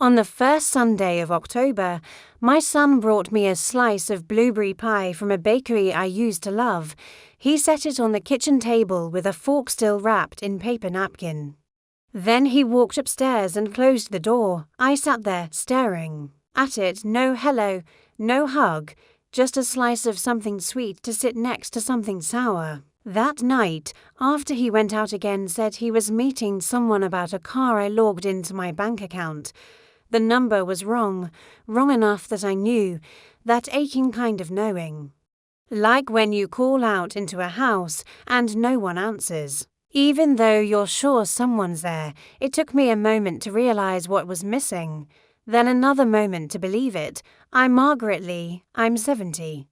On the first Sunday of October, my son brought me a slice of blueberry pie from a bakery I used to love. He set it on the kitchen table with a fork still wrapped in paper napkin. Then he walked upstairs and closed the door. I sat there, staring at it. No hello, no hug, just a slice of something sweet to sit next to something sour. That night, after he went out again, said he was meeting someone about a car I logged into my bank account. The number was wrong enough that I knew, that aching kind of knowing. Like when you call out into a house and no one answers. Even though you're sure someone's there, it took me a moment to realize what was missing. Then another moment to believe it. I'm Margaret Lee, I'm 70.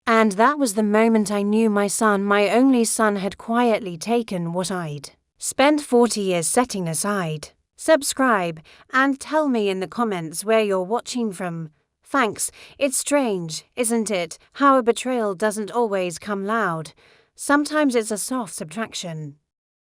And that was the moment I knew my son, my only son, had quietly taken what I'd spent 40 years setting aside. Subscribe and tell me in the comments where you're watching from. Thanks. It's strange, isn't it, how a betrayal doesn't always come loud. Sometimes it's a soft subtraction.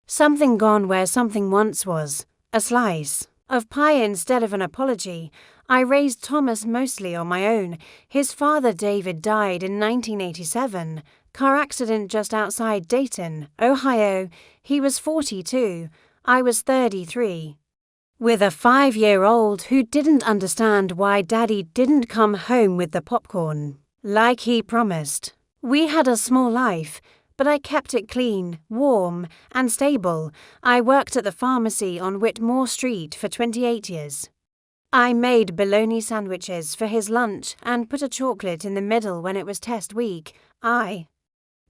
Something gone where something once was. A slice of pie instead of an apology. I raised Thomas mostly on my own. His father David died in 1987. Car accident just outside Dayton, Ohio. He was 42. I was 33. With a 5-year-old who didn't understand why Daddy didn't come home with the popcorn, like he promised. We had a small life, but I kept it clean, warm, and stable. I worked at the pharmacy on Whitmore Street for 28 years. I made bologna sandwiches for his lunch and put a chocolate in the middle when it was test week. I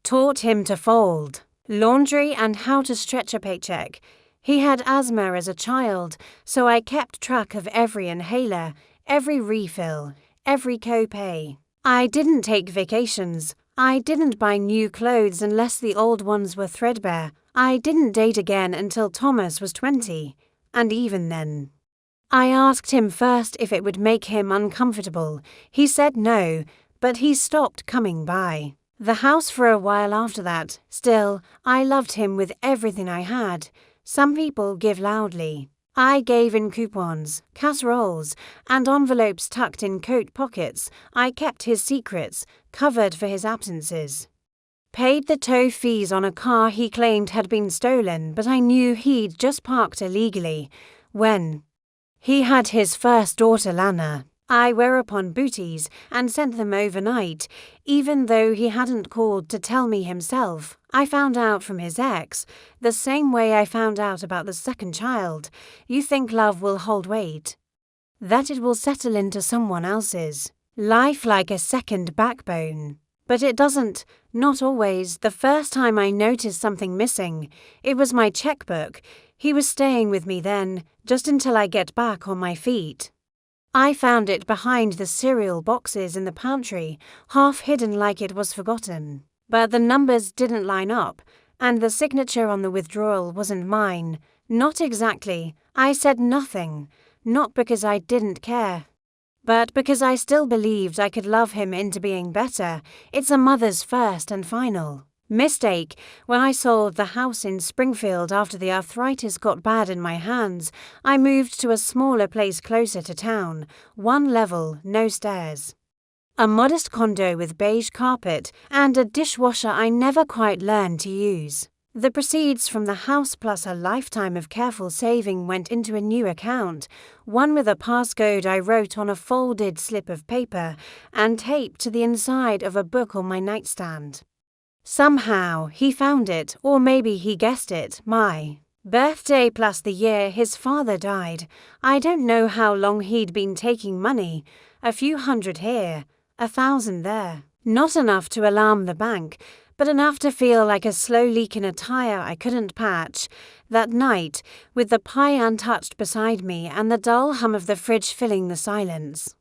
taught him to fold laundry and how to stretch a paycheck. He had asthma as a child, so I kept track of every inhaler, every refill, every copay. I didn't take vacations. I didn't buy new clothes unless the old ones were threadbare. I didn't date again until Thomas was 20, and even then. I asked him first if it would make him uncomfortable. He said no, but he stopped coming by the house for a while after that. Still, I loved him with everything I had. Some people give loudly. I gave in coupons, casseroles, and envelopes tucked in coat pockets. I kept his secrets, covered for his absences. Paid the tow fees on a car he claimed had been stolen, but I knew he'd just parked illegally. When he had his first daughter Lana, I were upon booties and sent them overnight, even though he hadn't called to tell me himself. I found out from his ex, the same way I found out about the second child. You think love will hold weight, that it will settle into someone else's life like a second backbone. But it doesn't, not always. The first time I noticed something missing, it was my checkbook. He was staying with me then, just until I get back on my feet. I found it behind the cereal boxes in the pantry, half hidden like it was forgotten. But the numbers didn't line up, and the signature on the withdrawal wasn't mine. Not exactly. I said nothing, not because I didn't care, but because I still believed I could love him into being better. It's a mother's first and final mistake. When I sold the house in Springfield after the arthritis got bad in my hands, I moved to a smaller place closer to town, 1 level, no stairs. A modest condo with beige carpet and a dishwasher I never quite learned to use. The proceeds from the house plus a lifetime of careful saving went into a new account, one with a passcode I wrote on a folded slip of paper and taped to the inside of a book on my nightstand. Somehow he found it, or maybe he guessed it, my birthday plus the year his father died. I don't know how long he'd been taking money, a few hundred here, 1,000 there. Not enough to alarm the bank, but enough to feel like a slow leak in a tire I couldn't patch. That night, with the pie untouched beside me and the dull hum of the fridge filling the silence,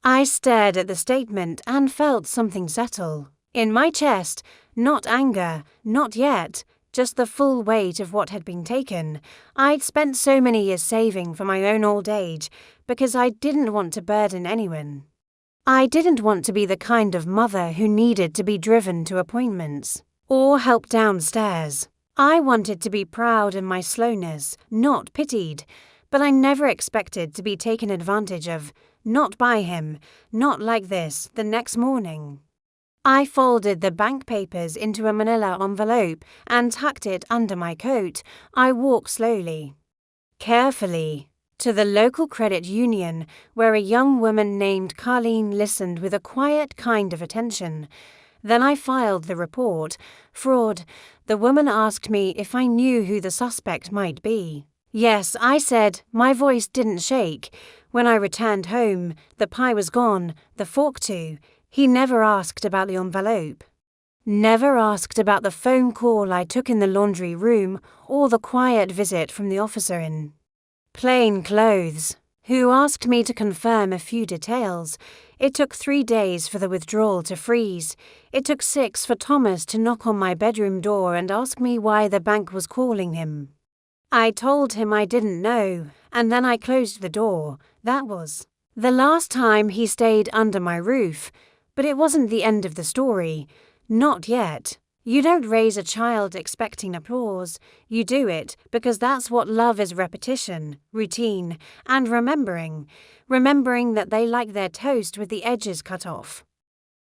I stared at the statement and felt something settle in my chest. Not anger, not yet, just the full weight of what had been taken. I'd spent so many years saving for my own old age because I didn't want to burden anyone. I didn't want to be the kind of mother who needed to be driven to appointments or helped downstairs. I wanted to be proud in my slowness, not pitied. but I never expected to be taken advantage of. Not by him, not like this, the next morning. I folded the bank papers into a manila envelope and tucked it under my coat. I walked slowly, carefully, to the local credit union, where a young woman named Carlene listened with a quiet kind of attention. Then I filed the report. Fraud. The woman asked me if I knew who the suspect might be. Yes, I said. My voice didn't shake. When I returned home, the pie was gone, the fork too. He never asked about the envelope. Never asked about the phone call I took in the laundry room or the quiet visit from the officer in plain clothes, who asked me to confirm a few details. It took 3 days for the withdrawal to freeze. It took 6 for Thomas to knock on my bedroom door and ask me why the bank was calling him. I told him I didn't know, and then I closed the door. That was the last time he stayed under my roof. But it wasn't the end of the story. Not yet. You don't raise a child expecting applause. You do it because that's what love is: repetition, routine, and remembering. Remembering that they like their toast with the edges cut off.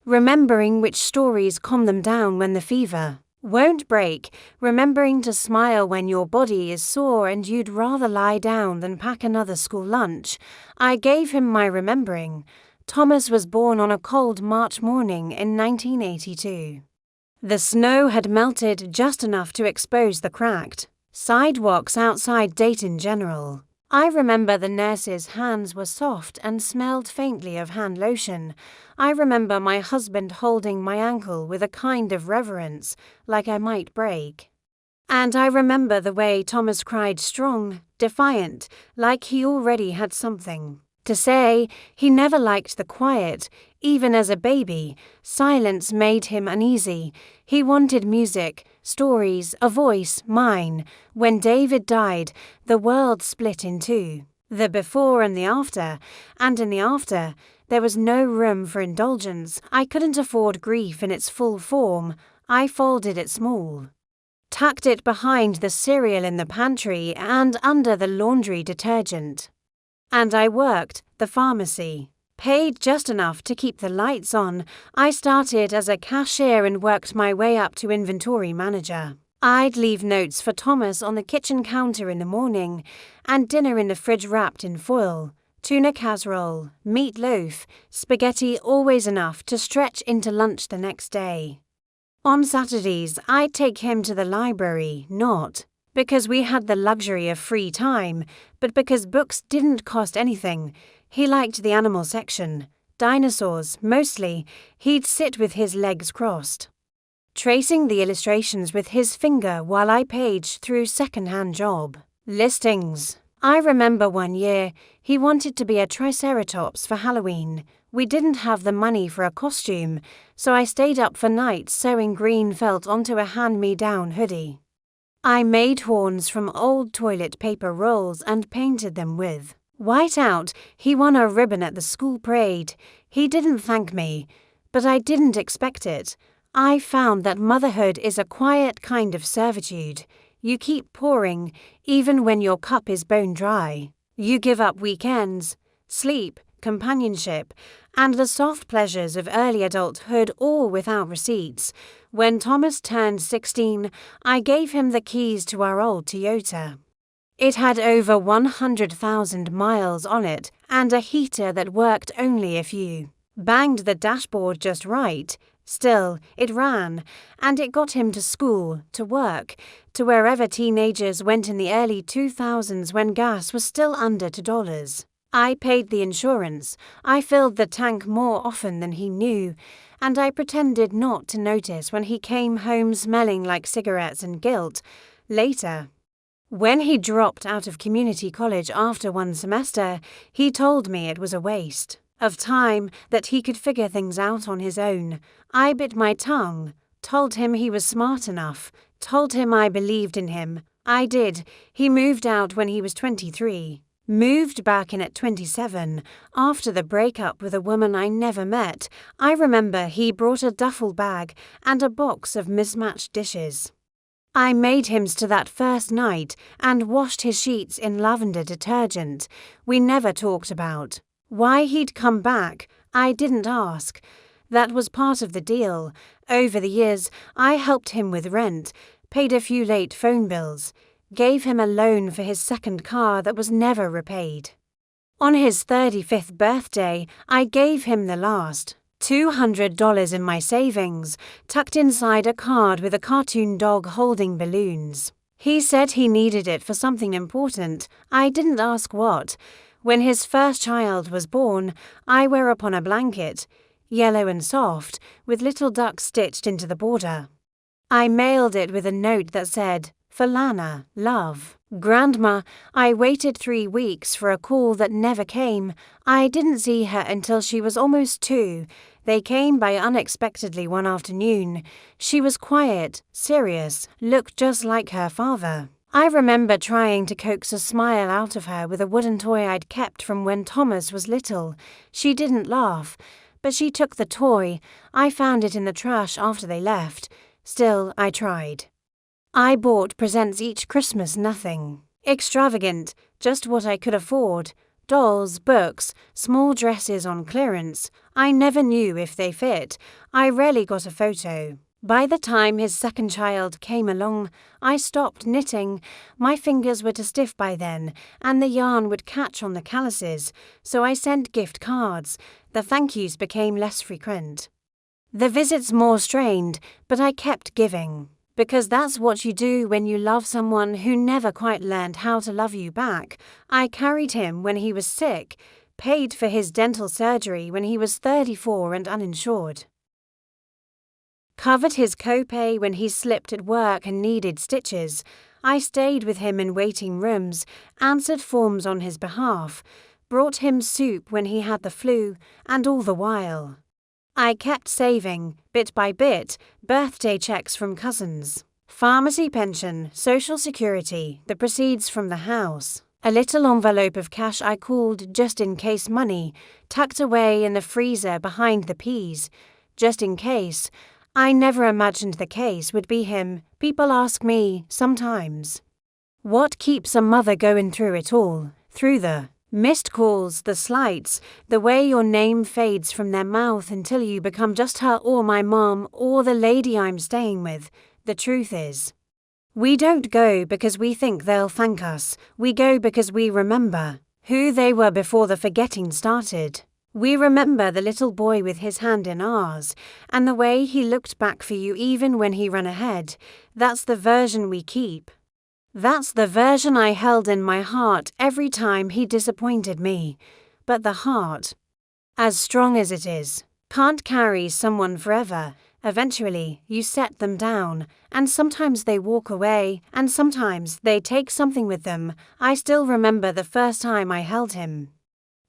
Remembering which stories calm them down when the fever won't break. Remembering to smile when your body is sore and you'd rather lie down than pack another school lunch. I gave him my remembering. Thomas was born on a cold March morning in 1982. The snow had melted just enough to expose the cracked sidewalks outside Dayton General. I remember the nurse's hands were soft and smelled faintly of hand lotion. I remember my husband holding my ankle with a kind of reverence, like I might break. And I remember the way Thomas cried, strong, defiant, like he already had something to say. He never liked the quiet. Even as a baby, silence made him uneasy. He wanted music, stories, a voice, mine. When David died, the world split in two. The before and the after. And in the after, there was no room for indulgence. I couldn't afford grief in its full form. I folded it small, tucked it behind the cereal in the pantry and under the laundry detergent. And I worked the pharmacy. Paid just enough to keep the lights on. I started as a cashier and worked my way up to inventory manager. I'd leave notes for Thomas on the kitchen counter in the morning, and dinner in the fridge wrapped in foil. Tuna casserole, meatloaf, spaghetti, always enough to stretch into lunch the next day. On Saturdays, I'd take him to the library, not because we had the luxury of free time, but because books didn't cost anything. He liked the animal section. Dinosaurs, mostly. He'd sit with his legs crossed, tracing the illustrations with his finger while I paged through second-hand job listings. I remember one year, he wanted to be a triceratops for Halloween. We didn't have the money for a costume, so I stayed up for nights sewing green felt onto a hand-me-down hoodie. I made horns from old toilet paper rolls and painted them with white out. He won a ribbon at the school parade. He didn't thank me, but I didn't expect it. I found that motherhood is a quiet kind of servitude. You keep pouring, even when your cup is bone dry. You give up weekends, sleep, companionship, and the soft pleasures of early adulthood, all without receipts. When Thomas turned 16, I gave him the keys to our old Toyota. It had over 100,000 miles on it and a heater that worked only if you banged the dashboard just right. Still, it ran, and it got him to school, to work, to wherever teenagers went in the early 2000s when gas was still under $2. I paid the insurance. I filled the tank more often than he knew, and I pretended not to notice when he came home smelling like cigarettes and guilt. Later, when he dropped out of community college after one semester, he told me it was a waste of time, that he could figure things out on his own. I bit my tongue, told him he was smart enough, told him I believed in him. I did. He moved out when he was 23. Moved back in at 27, after the breakup with a woman I never met. I remember he brought a duffel bag and a box of mismatched dishes. I made him to that first night and washed his sheets in lavender detergent. We never talked about why he'd come back. I didn't ask. That was part of the deal. Over the years, I helped him with rent, paid a few late phone bills, gave him a loan for his second car that was never repaid. On his 35th birthday, I gave him the last $200 in my savings, tucked inside a card with a cartoon dog holding balloons. He said he needed it for something important. I didn't ask what. When his first child was born, I wear upon a blanket, yellow and soft, with little ducks stitched into the border. I mailed it with a note that said, "For Lana, love." Grandma, I waited 3 weeks for a call that never came. I didn't see her until she was almost 2. They came by unexpectedly one afternoon. She was quiet, serious, looked just like her father. I remember trying to coax a smile out of her with a wooden toy I'd kept from when Thomas was little. She didn't laugh, but she took the toy. I found it in the trash after they left. Still, I tried. I bought presents each Christmas, nothing extravagant, just what I could afford. Dolls, books, small dresses on clearance. I never knew if they fit. I rarely got a photo. By the time his second child came along, I stopped knitting. My fingers were too stiff by then, and the yarn would catch on the calluses, so I sent gift cards. The thank yous became less frequent. The visits more strained, but I kept giving. Because that's what you do when you love someone who never quite learned how to love you back. I carried him when he was sick, paid for his dental surgery when he was 34 and uninsured, covered his copay when he slipped at work and needed stitches. I stayed with him in waiting rooms, answered forms on his behalf, brought him soup when he had the flu, and all the while I kept saving, bit by bit, birthday checks from cousins, pharmacy pension, social security, the proceeds from the house, a little envelope of cash I called just in case money, tucked away in the freezer behind the peas, just in case. I never imagined the case would be him. People ask me, sometimes, what keeps a mother going through it all, through the missed calls, the slights, the way your name fades from their mouth until you become just her or my mom or the lady I'm staying with. The truth is, we don't go because we think they'll thank us. We go because we remember who they were before the forgetting started. We remember the little boy with his hand in ours, and the way he looked back for you even when he ran ahead. That's the version we keep. That's the version I held in my heart every time he disappointed me. But the heart, as strong as it is, can't carry someone forever. Eventually, you set them down, and sometimes they walk away, and sometimes they take something with them. I still remember the first time I held him.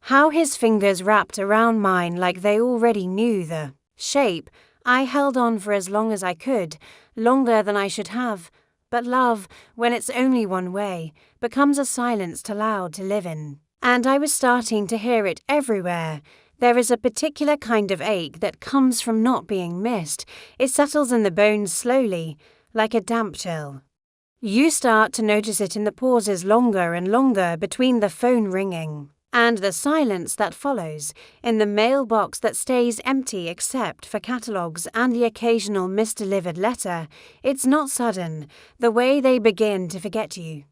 How his fingers wrapped around mine like they already knew the shape. I held on for as long as I could, longer than I should have. But love, when it's only one way, becomes a silence too loud to live in. And I was starting to hear it everywhere. There is a particular kind of ache that comes from not being missed. It settles in the bones slowly, like a damp chill. You start to notice it in the pauses longer and longer between the phone ringing and the silence that follows, in the mailbox that stays empty except for catalogues and the occasional misdelivered letter. It's not sudden, the way they begin to forget you.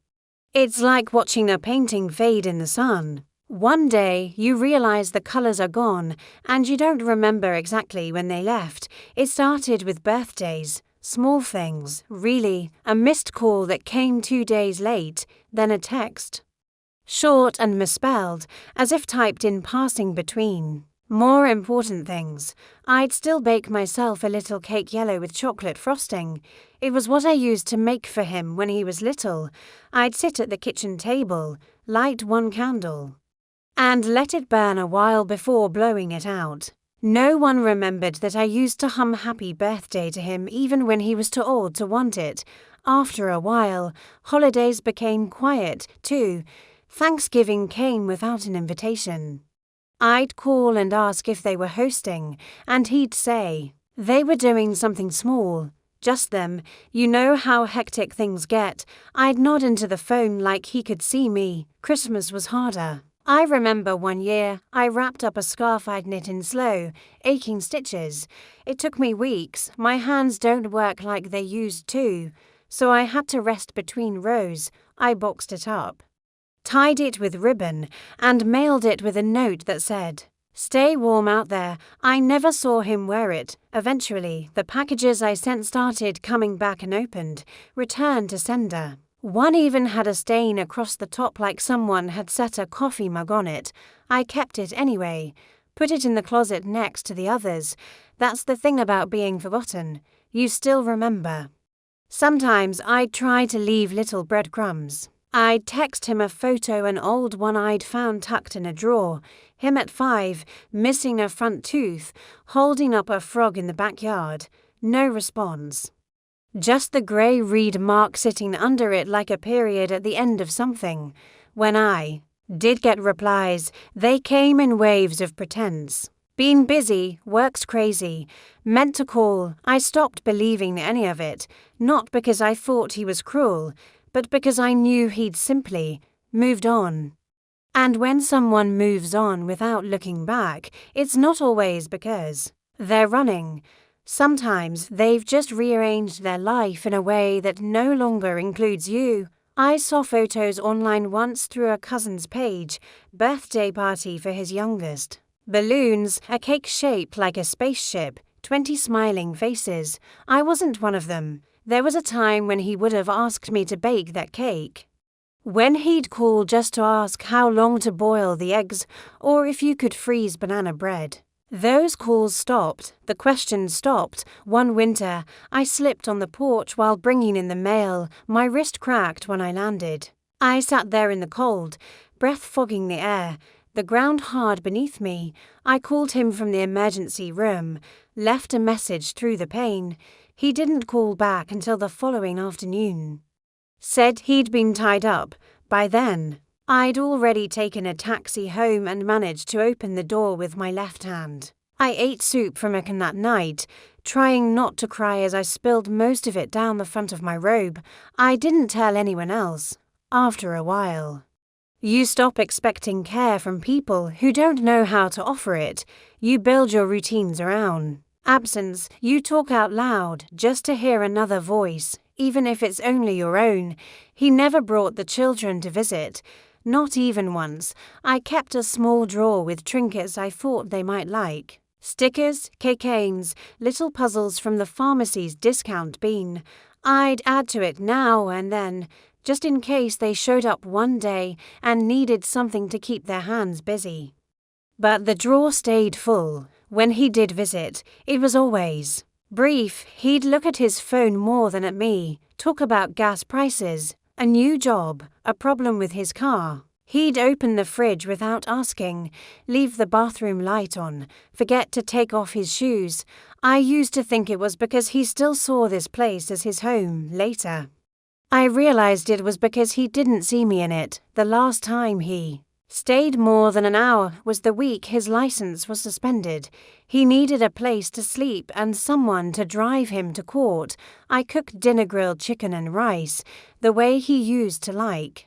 It's like watching a painting fade in the sun. One day, you realize the colors are gone, and you don't remember exactly when they left. It started with birthdays, small things, really, a missed call that came 2 days late, then a text, short and misspelled, as if typed in passing between. More important things. I'd still bake myself a little cake yellow with chocolate frosting. It was what I used to make for him when he was little. I'd sit at the kitchen table, light one candle, and let it burn a while before blowing it out. No one remembered that I used to hum happy birthday to him even when he was too old to want it. After a while, holidays became quiet, too. Thanksgiving came without an invitation. I'd call and ask if they were hosting, and he'd say they were doing something small, Just them. You know how hectic things get. I'd nod into the phone like he could see me. Christmas was harder. I remember one year, I wrapped up a scarf I'd knit in slow, aching stitches. It took me weeks. My hands don't work like they used to, so I had to rest between rows. I boxed it up, tied it with ribbon, and mailed it with a note that said, "Stay warm out there." I never saw him wear it. Eventually, the packages I sent started coming back unopened, returned to sender. One even had a stain across the top like someone had set a coffee mug on it. I kept it anyway, put it in the closet next to the others. That's the thing about being forgotten. You still remember. Sometimes I'd try to leave little breadcrumbs. I'd text him a photo, an old one I'd found tucked in a drawer. Him at 5, missing a front tooth, holding up a frog in the backyard. No response. Just the grey reed mark sitting under it like a period at the end of something. When I did get replies, they came in waves of pretense. Been busy, work's crazy, meant to call. I stopped believing any of it, not because I thought he was cruel, but because I knew he'd simply moved on. And when someone moves on without looking back, it's not always because they're running. Sometimes they've just rearranged their life in a way that no longer includes you. I saw photos online once through a cousin's page, birthday party for his youngest. Balloons, a cake shaped like a spaceship, 20 smiling faces. I wasn't one of them. There was a time when he would have asked me to bake that cake. When he'd call just to ask how long to boil the eggs, or if you could freeze banana bread. Those calls stopped, the questions stopped. One winter, I slipped on the porch while bringing in the mail. My wrist cracked when I landed. I sat there in the cold, breath fogging the air, the ground hard beneath me. I called him from the emergency room, left a message through the pain. He didn't call back until the following afternoon. Said he'd been tied up. By then, I'd already taken a taxi home and managed to open the door with my left hand. I ate soup from a can that night, trying not to cry as I spilled most of it down the front of my robe. I didn't tell anyone else. After a while, you stop expecting care from people who don't know how to offer it. You build your routines around absence. You talk out loud just to hear another voice, even if it's only your own. He never brought the children to visit. Not even once. I kept a small drawer with trinkets I thought they might like. Stickers, keychains, little puzzles from the pharmacy's discount bin. I'd add to it now and then, just in case they showed up one day and needed something to keep their hands busy. But the drawer stayed full. When he did visit, it was always brief. He'd look at his phone more than at me, talk about gas prices, a new job, a problem with his car. He'd open the fridge without asking, leave the bathroom light on, forget to take off his shoes. I used to think it was because he still saw this place as his home later. I realized it was because he didn't see me in it. The last time he stayed more than an hour was the week his license was suspended. He needed a place to sleep and someone to drive him to court. I cooked dinner, grilled chicken and rice, the way he used to like.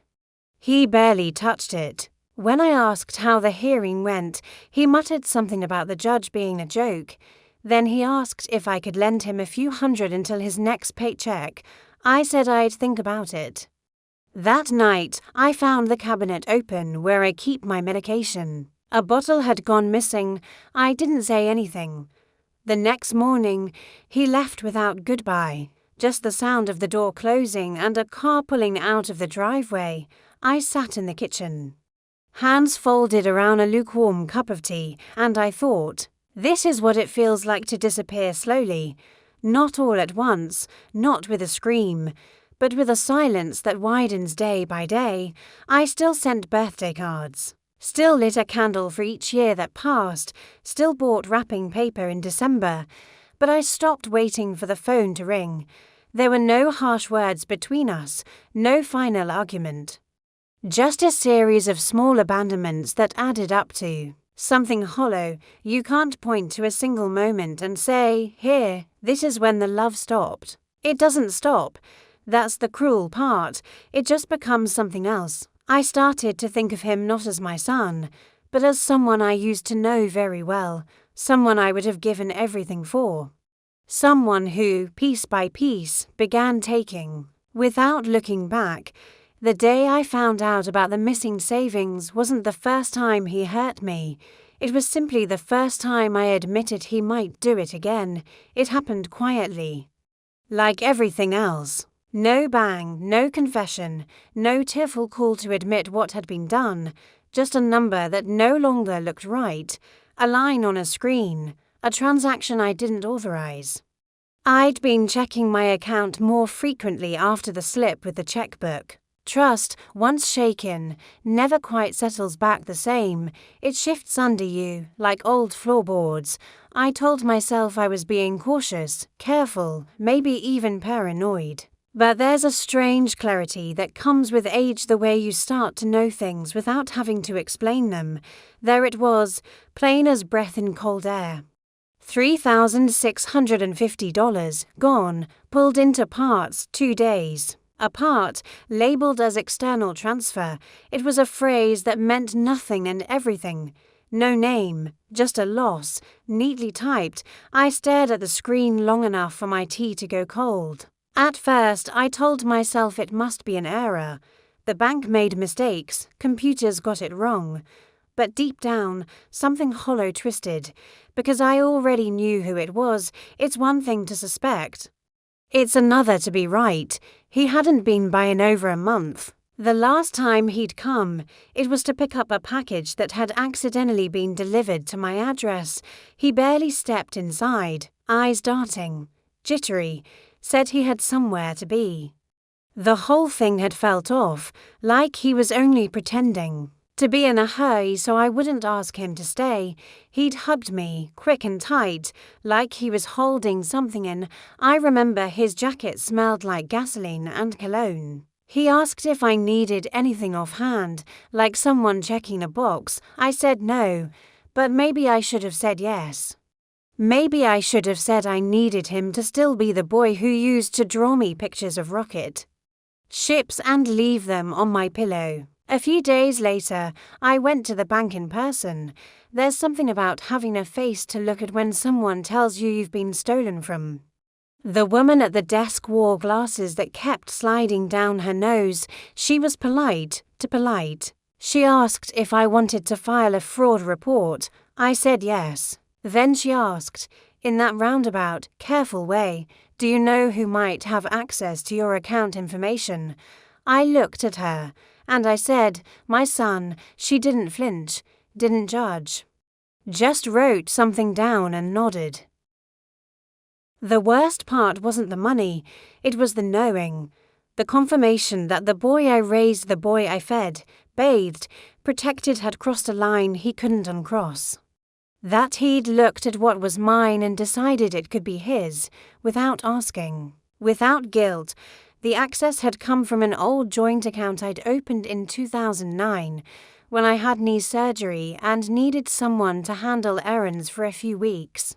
He barely touched it. When I asked how the hearing went, he muttered something about the judge being a joke. Then he asked if I could lend him a few hundred until his next paycheck. I said I'd think about it. That night, I found the cabinet open where I keep my medication. A bottle had gone missing. I didn't say anything. The next morning, he left without goodbye, just the sound of the door closing and a car pulling out of the driveway. I sat in the kitchen, hands folded around a lukewarm cup of tea, and I thought, this is what it feels like to disappear slowly. Not all at once, not with a scream, but with a silence that widens day by day. I still sent birthday cards, still lit a candle for each year that passed, still bought wrapping paper in December, but I stopped waiting for the phone to ring. There were no harsh words between us, no final argument. Just a series of small abandonments that added up to something hollow. You can't point to a single moment and say, here, this is when the love stopped. It doesn't stop. That's the cruel part. It just becomes something else. I started to think of him not as my son, but as someone I used to know very well, someone I would have given everything for. Someone who, piece by piece, began taking, without looking back. The day I found out about the missing savings wasn't the first time he hurt me. It was simply the first time I admitted he might do it again. It happened quietly. Like everything else. No bang, no confession, no tearful call to admit what had been done, just a number that no longer looked right, a line on a screen, a transaction I didn't authorize. I'd been checking my account more frequently after the slip with the checkbook. Trust, once shaken, never quite settles back the same. It shifts under you, like old floorboards. I told myself I was being cautious, careful, maybe even paranoid. But there's a strange clarity that comes with age, the way you start to know things without having to explain them. There it was, plain as breath in cold air. $3,650 gone, pulled into parts, 2 days. A part, labelled as external transfer. It was a phrase that meant nothing and everything. No name, just a loss, neatly typed. I stared at the screen long enough for my tea to go cold. At first, I told myself it must be an error. The bank made mistakes, computers got it wrong. But deep down, something hollow twisted. Because I already knew who it was, it's one thing to suspect. It's another to be right. He hadn't been by in over a month. The last time he'd come, it was to pick up a package that had accidentally been delivered to my address. He barely stepped inside, eyes darting, jittery, said he had somewhere to be. The whole thing had felt off, like he was only pretending. To be in a hurry so I wouldn't ask him to stay. He'd hugged me, quick and tight, like he was holding something in. I remember his jacket smelled like gasoline and cologne. He asked if I needed anything offhand, like someone checking a box. I said no, but maybe I should have said yes. Maybe I should have said I needed him to still be the boy who used to draw me pictures of rocket ships and leave them on my pillow. A few days later, I went to the bank in person. There's something about having a face to look at when someone tells you you've been stolen from. The woman at the desk wore glasses that kept sliding down her nose. She was polite. She asked if I wanted to file a fraud report. I said yes. Then she asked, in that roundabout, careful way, "Do you know who might have access to your account information?" I looked at her, and I said, "My son." She didn't flinch, didn't judge. Just wrote something down and nodded. The worst part wasn't the money, it was the knowing. The confirmation that the boy I raised, the boy I fed, bathed, protected had crossed a line he couldn't uncross. That he'd looked at what was mine and decided it could be his, without asking, without guilt. The access had come from an old joint account I'd opened in 2009, when I had knee surgery and needed someone to handle errands for a few weeks.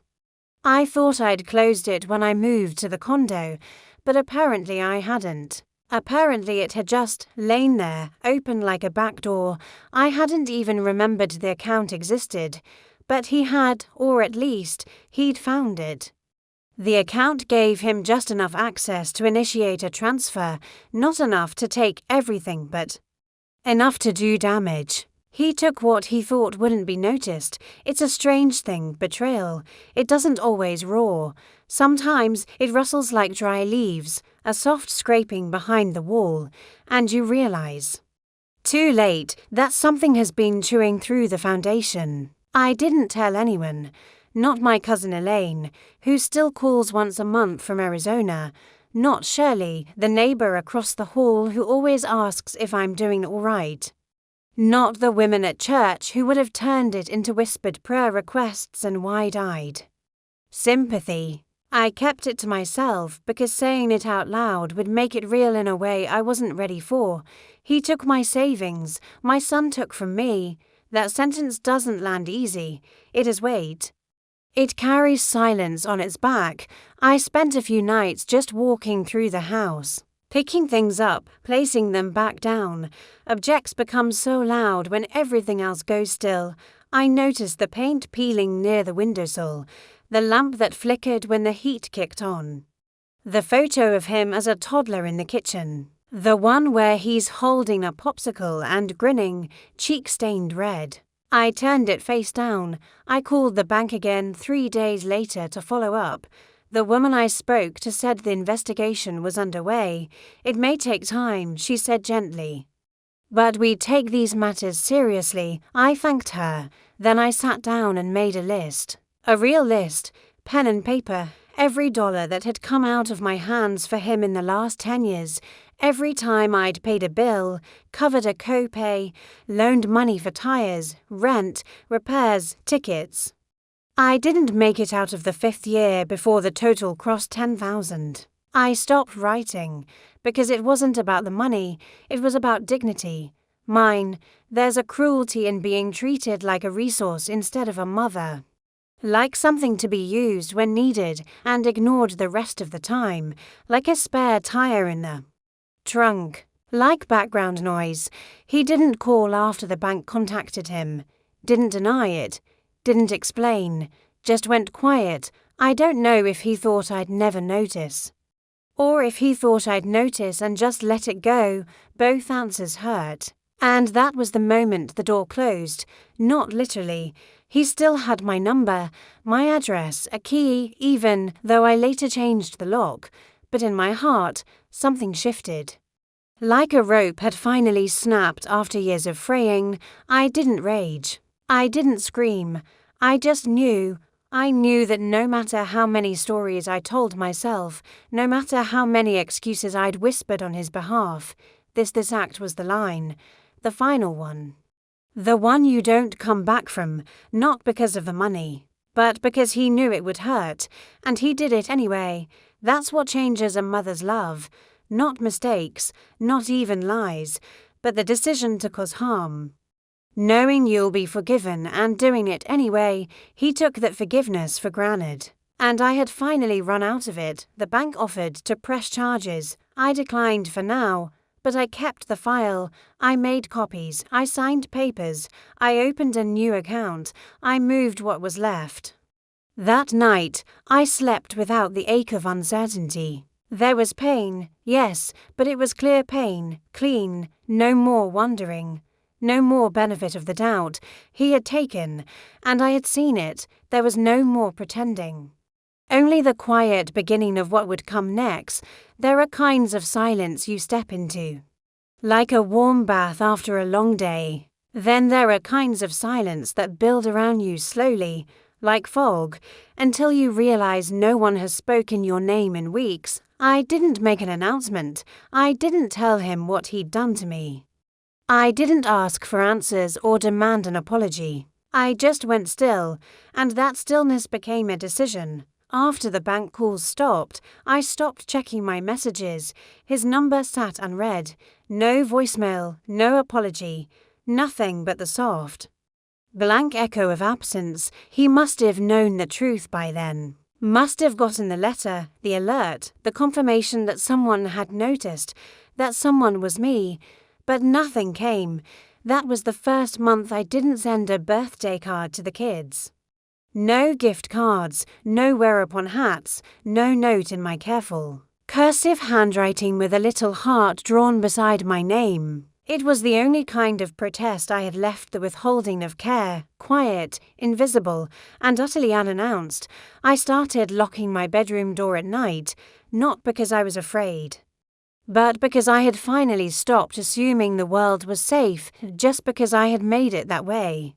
I thought I'd closed it when I moved to the condo, but apparently I hadn't. Apparently it had just lain there, open like a back door. I hadn't even remembered the account existed, but he had, or at least, he'd found it. The account gave him just enough access to initiate a transfer, not enough to take everything, but enough to do damage. He took what he thought wouldn't be noticed. It's a strange thing, betrayal. It doesn't always roar. Sometimes it rustles like dry leaves, a soft scraping behind the wall, and you realize, too late, that something has been chewing through the foundation. I didn't tell anyone, not my cousin Elaine, who still calls once a month from Arizona, not Shirley, the neighbor across the hall who always asks if I'm doing all right. Not the women at church who would have turned it into whispered prayer requests and wide-eyed sympathy. I kept it to myself because saying it out loud would make it real in a way I wasn't ready for. He took my savings, my son took from me. That sentence doesn't land easy. It has weight. It carries silence on its back. I spent a few nights just walking through the house, picking things up, placing them back down. Objects become so loud when everything else goes still. I noticed the paint peeling near the windowsill, the lamp that flickered when the heat kicked on. The photo of him as a toddler in the kitchen. The one where he's holding a popsicle and grinning, cheek stained red. I turned it face down. I called the bank again 3 days later to follow up. The woman I spoke to said the investigation was underway. It may take time, she said gently. But we take these matters seriously. I thanked her. Then I sat down and made a list. A real list, pen and paper. Every dollar that had come out of my hands for him in the last 10 years, every time I'd paid a bill, covered a co-pay, loaned money for tires, rent, repairs, tickets. I didn't make it out of the 5th year before the total crossed 10,000. I stopped writing because it wasn't about the money, it was about dignity. Mine, there's a cruelty in being treated like a resource instead of a mother. Like something to be used when needed and ignored the rest of the time, like a spare tire in the trunk, like background noise. He didn't call after the bank contacted him, didn't deny it, didn't explain, just went quiet. I don't know if he thought I'd never notice, or if he thought I'd notice and just let it go. Both answers hurt. And that was the moment the door closed, not literally. He still had my number, my address, a key, even though I later changed the lock. But in my heart, something shifted. Like a rope had finally snapped after years of fraying. I didn't rage. I didn't scream. I just knew. I knew that no matter how many stories I told myself, no matter how many excuses I'd whispered on his behalf, this act was the line. The final one. The one you don't come back from, not because of the money, but because he knew it would hurt, and he did it anyway. That's what changes a mother's love. Not mistakes, not even lies, but the decision to cause harm. Knowing you'll be forgiven and doing it anyway, he took that forgiveness for granted. And I had finally run out of it. The bank offered to press charges. I declined for now. But I kept the file. I made copies. I signed papers. I opened a new account. I moved what was left. That night, I slept without the ache of uncertainty. There was pain, yes, but it was clear pain, clean, no more wondering. No more benefit of the doubt. He had taken, and I had seen it. There was no more pretending. Only the quiet beginning of what would come next. There are kinds of silence you step into, like a warm bath after a long day. Then there are kinds of silence that build around you slowly, like fog, until you realize no one has spoken your name in weeks. I didn't make an announcement. I didn't tell him what he'd done to me. I didn't ask for answers or demand an apology. I just went still, and that stillness became a decision. After the bank calls stopped, I stopped checking my messages. His number sat unread. No voicemail, no apology, nothing but the soft, blank echo of absence. He must have known the truth by then. Must have gotten the letter, the alert, the confirmation that someone had noticed, that someone was me. But nothing came. That was the first month I didn't send a birthday card to the kids. No gift cards, no wear-upon hats, no note in my careful, cursive handwriting with a little heart drawn beside my name. It was the only kind of protest I had left the withholding of care, quiet, invisible, and utterly unannounced. I started locking my bedroom door at night, not because I was afraid, but because I had finally stopped assuming the world was safe just because I had made it that way.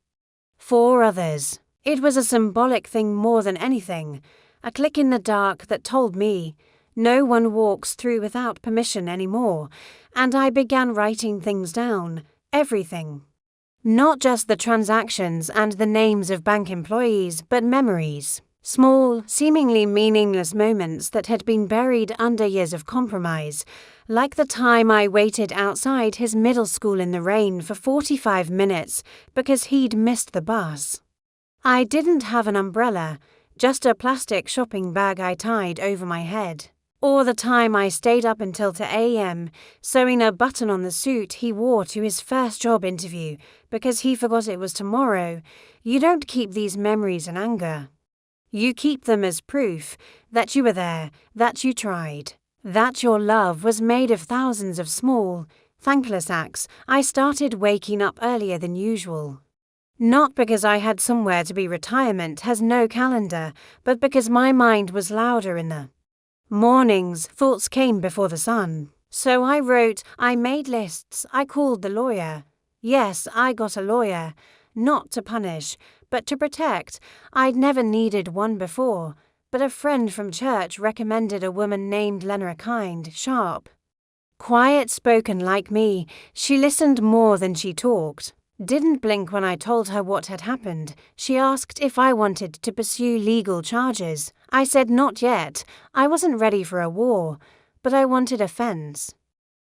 For others, it was a symbolic thing more than anything, a click in the dark that told me, no one walks through without permission anymore, and I began writing things down, everything. Not just the transactions and the names of bank employees, but memories. Small, seemingly meaningless moments that had been buried under years of compromise, like the time I waited outside his middle school in the rain for 45 minutes because he'd missed the bus. I didn't have an umbrella, just a plastic shopping bag I tied over my head. Or the time I stayed up until 2 a.m. sewing a button on the suit he wore to his first job interview because he forgot it was tomorrow. You don't keep these memories in anger. You keep them as proof that you were there, that you tried, that your love was made of thousands of small, thankless acts. I started waking up earlier than usual. Not because I had somewhere to be. Retirement has no calendar, but because my mind was louder in the mornings. Thoughts came before the sun. So I wrote, I made lists, I called the lawyer. Yes, I got a lawyer. Not to punish, but to protect. I'd never needed one before, but a friend from church recommended a woman named Lena, kind, sharp, quiet-spoken like me. She listened more than she talked. Didn't blink when I told her what had happened. She asked if I wanted to pursue legal charges. I said not yet. I wasn't ready for a war, but I wanted a fence.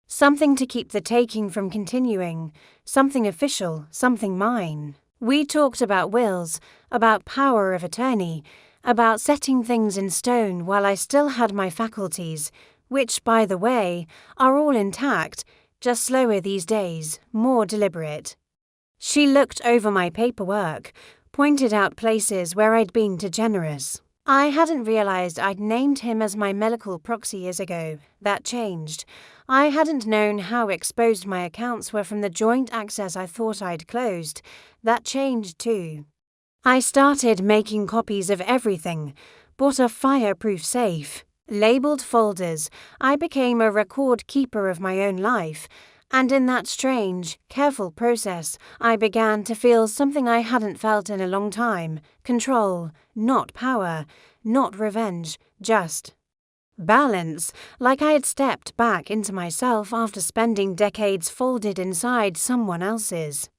Something to keep the taking from continuing. Something official, something mine. We talked about wills, about power of attorney, about setting things in stone while I still had my faculties, which, by the way, are all intact, just slower these days, more deliberate. She looked over my paperwork, pointed out places where I'd been too generous. I hadn't realized I'd named him as my medical proxy years ago. That changed. I hadn't known how exposed my accounts were from the joint access I thought I'd closed. That changed too. I started making copies of everything, bought a fireproof safe, labeled folders. I became a record keeper of my own life. And in that strange, careful process, I began to feel something I hadn't felt in a long time. Control, not power, not revenge, just balance, like I had stepped back into myself after spending decades folded inside someone else's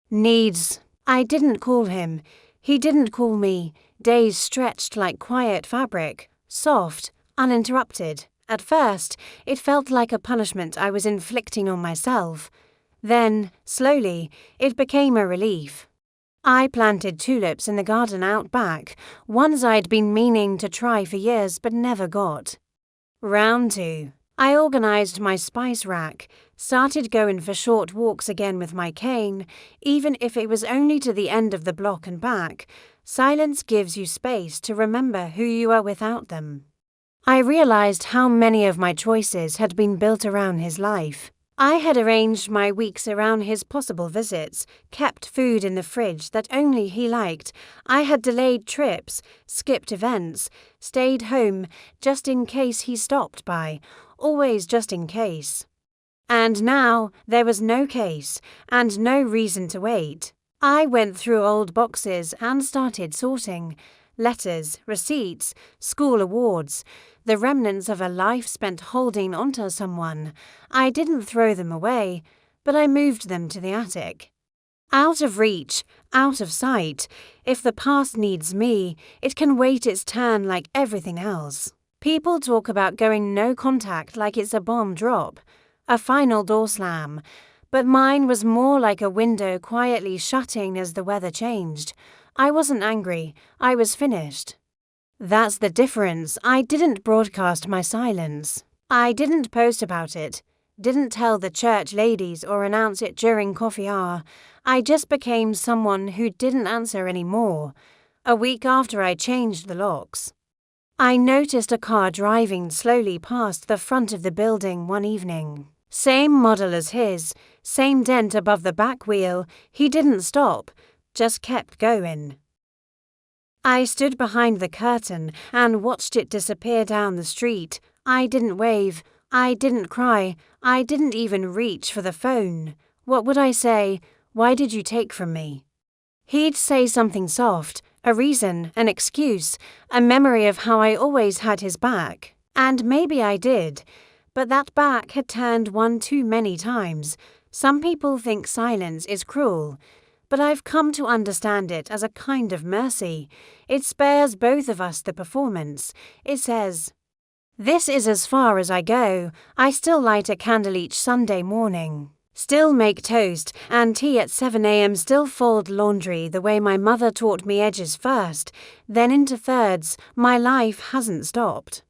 needs. I didn't call him. He didn't call me. Days stretched like quiet fabric, soft, uninterrupted. At first, it felt like a punishment I was inflicting on myself. Then, slowly, it became a relief. I planted tulips in the garden out back, ones I'd been meaning to try for years but never got round to. I organized my spice rack, started going for short walks again with my cane, even if it was only to the end of the block and back. Silence gives you space to remember who you are without them. I realized how many of my choices had been built around his life. I had arranged my weeks around his possible visits, kept food in the fridge that only he liked. I had delayed trips, skipped events, stayed home just in case he stopped by, always just in case. And now there was no case and no reason to wait. I went through old boxes and started sorting. Letters, receipts, school awards, the remnants of a life spent holding onto someone. I didn't throw them away, but I moved them to the attic. Out of reach, out of sight. If the past needs me, it can wait its turn like everything else. People talk about going no contact like it's a bomb drop, a final door slam, but mine was more like a window quietly shutting as the weather changed. I wasn't angry, I was finished. That's the difference. I didn't broadcast my silence. I didn't post about it, didn't tell the church ladies or announce it during coffee hour. I just became someone who didn't answer anymore. A week after I changed the locks, I noticed a car driving slowly past the front of the building one evening. Same model as his, same dent above the back wheel. He didn't stop, just kept going. I stood behind the curtain and watched it disappear down the street. I didn't wave, I didn't cry, I didn't even reach for the phone. What would I say? Why did you take from me? He'd say something soft, a reason, an excuse, a memory of how I always had his back. And maybe I did, but that back had turned one too many times. Some people think silence is cruel, but I've come to understand it as a kind of mercy. It spares both of us the performance. It says, this is as far as I go. I still light a candle each Sunday morning. Still make toast and tea at 7 a.m. Still fold laundry the way my mother taught me, edges first, then into thirds. My life hasn't stopped.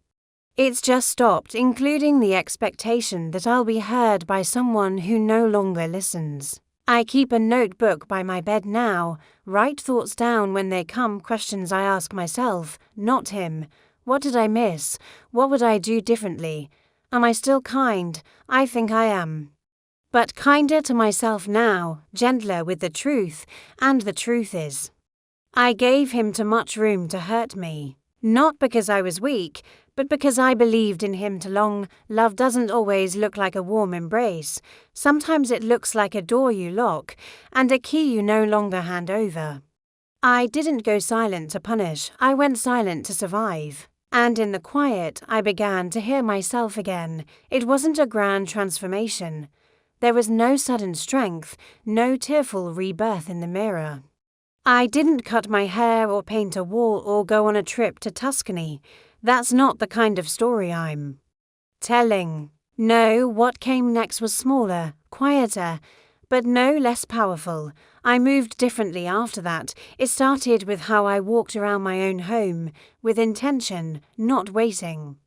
It's just stopped, including the expectation that I'll be heard by someone who no longer listens. I keep a notebook by my bed now, write thoughts down when they come, questions I ask myself, not him. What did I miss? What would I do differently? Am I still kind? I think I am. But kinder to myself now, gentler with the truth, and the truth is, I gave him too much room to hurt me. Not because I was weak, but because I believed in him too long. Love doesn't always look like a warm embrace. Sometimes it looks like a door you lock, and a key you no longer hand over. I didn't go silent to punish, I went silent to survive. And in the quiet, I began to hear myself again. It wasn't a grand transformation. There was no sudden strength, no tearful rebirth in the mirror. I didn't cut my hair or paint a wall or go on a trip to Tuscany. That's not the kind of story I'm telling. No, what came next was smaller, quieter, but no less powerful. I moved differently after that. It started with how I walked around my own home, with intention, not waiting.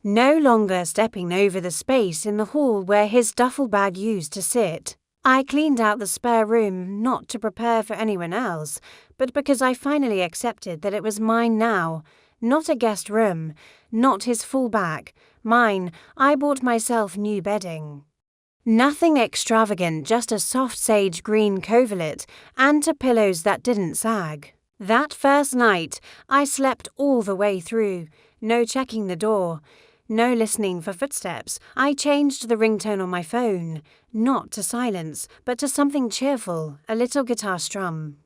No longer stepping over the space in the hall where his duffel bag used to sit. I cleaned out the spare room, not to prepare for anyone else, but because I finally accepted that it was mine now, not a guest room, not his full back, mine. I bought myself new bedding. Nothing extravagant, just a soft sage green coverlet and two pillows that didn't sag. That first night, I slept all the way through, no checking the door. No listening for footsteps. I changed the ringtone on my phone, not to silence, but to something cheerful, a little guitar strum.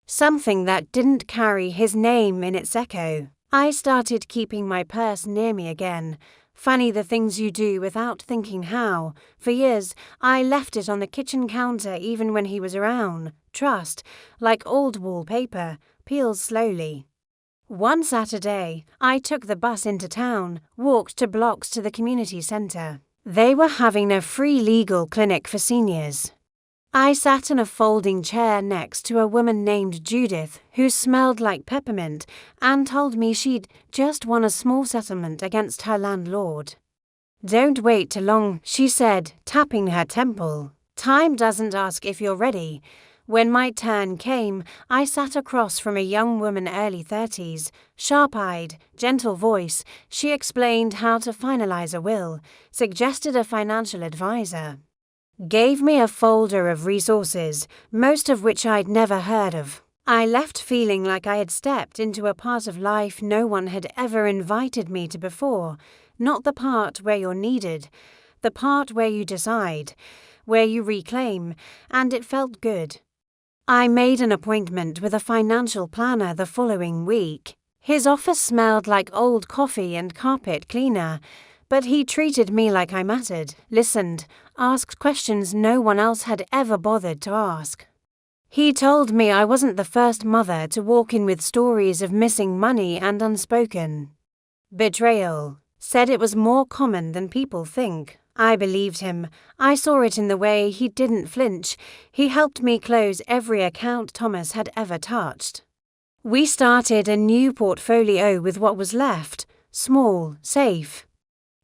Something that didn't carry his name in its echo. I started keeping my purse near me again. Funny the things you do without thinking how. For years, I left it on the kitchen counter even when he was around. Trust, like old wallpaper, peels slowly. One Saturday, I took the bus into town, walked 2 blocks to the community centre. They were having a free legal clinic for seniors. I sat in a folding chair next to a woman named Judith who smelled like peppermint and told me she'd just won a small settlement against her landlord. "Don't wait too long," she said, tapping her temple. "Time doesn't ask if you're ready." When my turn came, I sat across from a young woman, early 30s, sharp-eyed, gentle voice. She explained how to finalize a will, suggested a financial advisor, gave me a folder of resources, most of which I'd never heard of. I left feeling like I had stepped into a part of life no one had ever invited me to before, not the part where you're needed, the part where you decide, where you reclaim, and it felt good. I made an appointment with a financial planner the following week. His office smelled like old coffee and carpet cleaner, but he treated me like I mattered, listened, asked questions no one else had ever bothered to ask. He told me I wasn't the first mother to walk in with stories of missing money and unspoken betrayal. Said it was more common than people think. I believed him. I saw it in the way he didn't flinch. He helped me close every account Thomas had ever touched. We started a new portfolio with what was left, small, safe.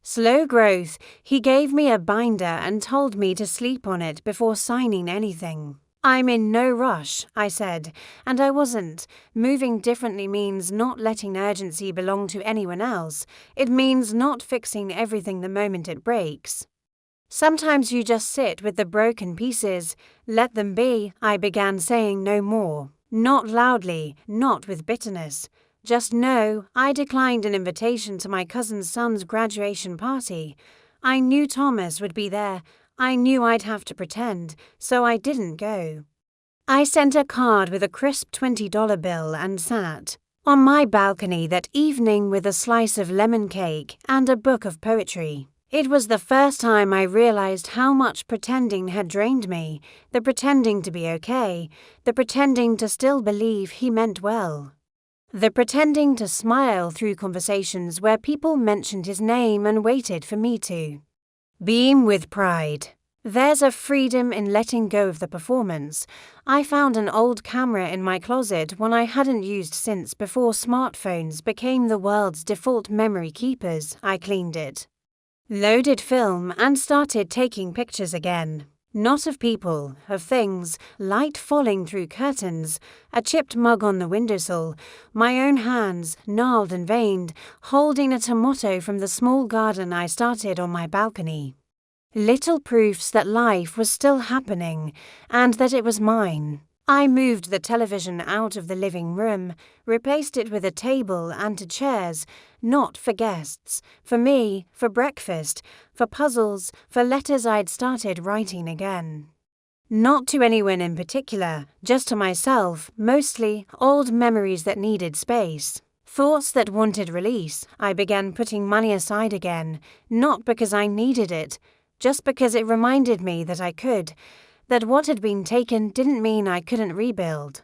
Slow growth. He gave me a binder and told me to sleep on it before signing anything. "I'm in no rush," I said, and I wasn't. Moving differently means not letting urgency belong to anyone else. It means not fixing everything the moment it breaks. Sometimes you just sit with the broken pieces, let them be. I began saying no more. Not loudly, not with bitterness. Just no. I declined an invitation to my cousin's son's graduation party. I knew Thomas would be there. I knew I'd have to pretend, so I didn't go. I sent a card with a crisp $20 bill and sat on my balcony that evening with a slice of lemon cake and a book of poetry. It was the first time I realized how much pretending had drained me, the pretending to be okay, the pretending to still believe he meant well, the pretending to smile through conversations where people mentioned his name and waited for me to beam with pride. There's a freedom in letting go of the performance. I found an old camera in my closet, one I hadn't used since before smartphones became the world's default memory keepers. I cleaned it, loaded film, and started taking pictures again. Not of people, of things, light falling through curtains, a chipped mug on the windowsill, my own hands, gnarled and veined, holding a tomato from the small garden I started on my balcony. Little proofs that life was still happening, and that it was mine. I moved the television out of the living room, replaced it with a table and chairs, not for guests, for me, for breakfast, for puzzles, for letters I'd started writing again. Not to anyone in particular, just to myself, mostly old memories that needed space. Thoughts that wanted release. I began putting money aside again, not because I needed it, just because it reminded me that I could, that what had been taken didn't mean I couldn't rebuild.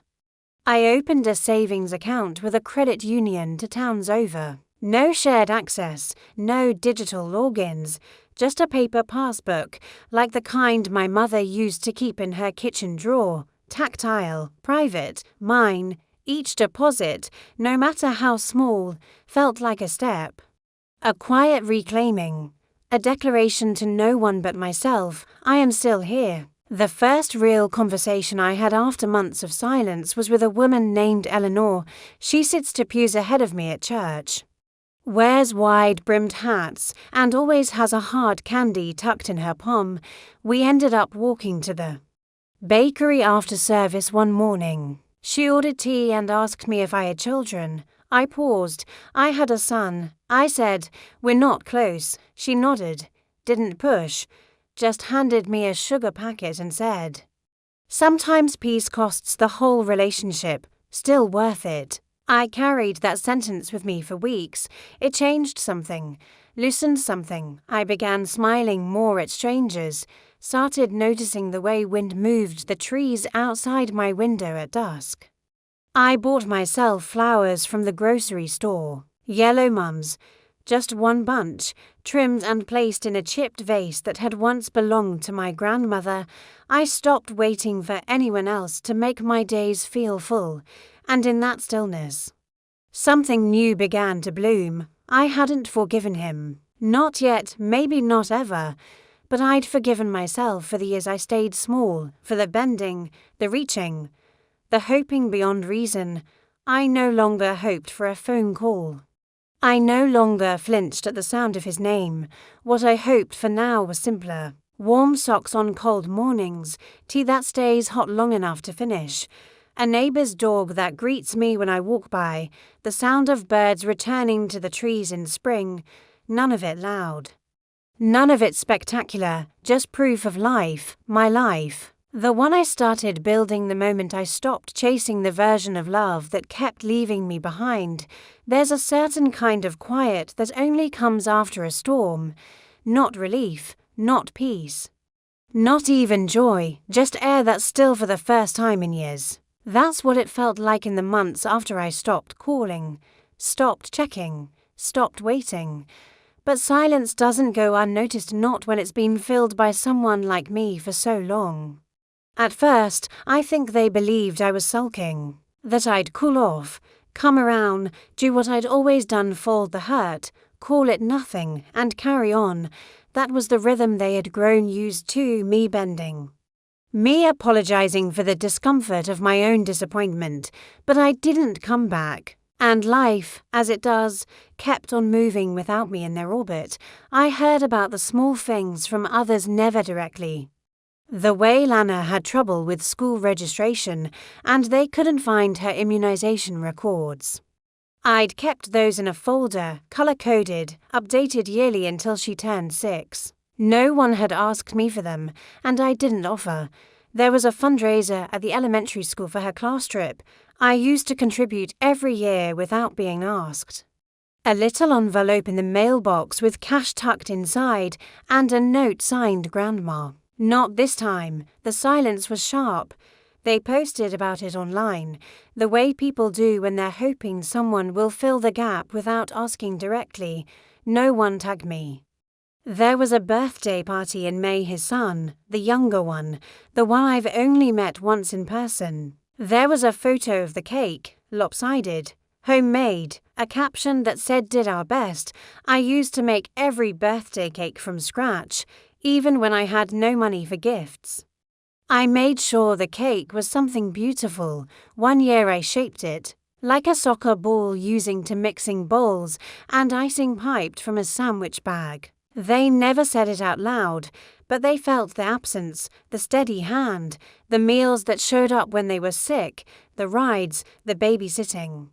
I opened a savings account with a credit union to towns over. No shared access, no digital logins, just a paper passbook, like the kind my mother used to keep in her kitchen drawer, tactile, private, mine. Each deposit, no matter how small, felt like a step. A quiet reclaiming. A declaration to no one but myself, I am still here. The first real conversation I had after months of silence was with a woman named Eleanor. She sits 2 pews ahead of me at church. Wears wide-brimmed hats and always has a hard candy tucked in her palm. We ended up walking to the bakery after service one morning. She ordered tea and asked me if I had children. I paused. I had a son. I said, "We're not close." She nodded, didn't push, just handed me a sugar packet and said, "Sometimes peace costs the whole relationship, still worth it." I carried that sentence with me for weeks. It changed something, loosened something. I began smiling more at strangers, started noticing the way wind moved the trees outside my window at dusk. I bought myself flowers from the grocery store, yellow mums, just one bunch, trimmed and placed in a chipped vase that had once belonged to my grandmother. I stopped waiting for anyone else to make my days feel full, and in that stillness, something new began to bloom. I hadn't forgiven him. Not yet, maybe not ever, but I'd forgiven myself for the years I stayed small, for the bending, the reaching, the hoping beyond reason. I no longer hoped for a phone call. I no longer flinched at the sound of his name. What I hoped for now was simpler. Warm socks on cold mornings, tea that stays hot long enough to finish, a neighbor's dog that greets me when I walk by, the sound of birds returning to the trees in spring, none of it loud. None of it spectacular, just proof of life, my life. The one I started building the moment I stopped chasing the version of love that kept leaving me behind. There's a certain kind of quiet that only comes after a storm. Not relief, not peace. Not even joy, just air that's still for the first time in years. That's what it felt like in the months after I stopped calling, stopped checking, stopped waiting. But silence doesn't go unnoticed, not when it's been filled by someone like me for so long. At first, I think they believed I was sulking, that I'd cool off, come around, do what I'd always done, fold the hurt, call it nothing, and carry on. That was the rhythm they had grown used to, me bending. Me apologizing for the discomfort of my own disappointment, but I didn't come back. And life, as it does, kept on moving without me in their orbit. I heard about the small things from others, never directly. The way Lana had trouble with school registration, and they couldn't find her immunization records. I'd kept those in a folder, color-coded, updated yearly until she turned 6. No one had asked me for them, and I didn't offer. There was a fundraiser at the elementary school for her class trip. I used to contribute every year without being asked. A little envelope in the mailbox with cash tucked inside, and a note signed Grandma. Not this time. The silence was sharp. They posted about it online, the way people do when they're hoping someone will fill the gap without asking directly. No one tagged me. There was a birthday party in May. His son, the younger one, the one I've only met once in person. There was a photo of the cake, lopsided, homemade, a caption that said "did our best." I used to make every birthday cake from scratch, even when I had no money for gifts. I made sure the cake was something beautiful. One year I shaped it, like a soccer ball, using to mixing bowls and icing piped from a sandwich bag. They never said it out loud, but they felt the absence, the steady hand, the meals that showed up when they were sick, the rides, the babysitting.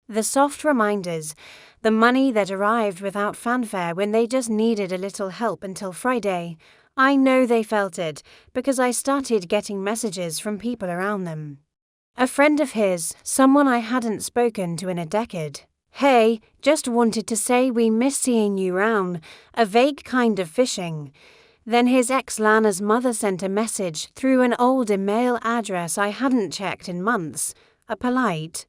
The soft reminders, the money that arrived without fanfare when they just needed a little help until Friday. I know they felt it because I started getting messages from people around them. A friend of his, someone I hadn't spoken to in a decade. "Hey, just wanted to say we miss seeing you round," a vague kind of fishing. Then his ex Lana's mother sent a message through an old email address I hadn't checked in months, a polite,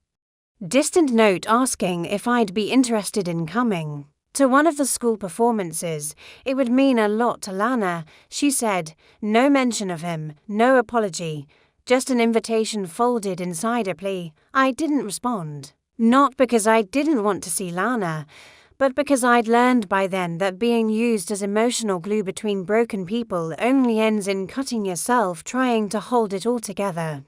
distant note asking if I'd be interested in coming to one of the school performances. It would mean a lot to Lana, she said. No mention of him, no apology, just an invitation folded inside a plea. I didn't respond. Not because I didn't want to see Lana, but because I'd learned by then that being used as emotional glue between broken people only ends in cutting yourself trying to hold it all together.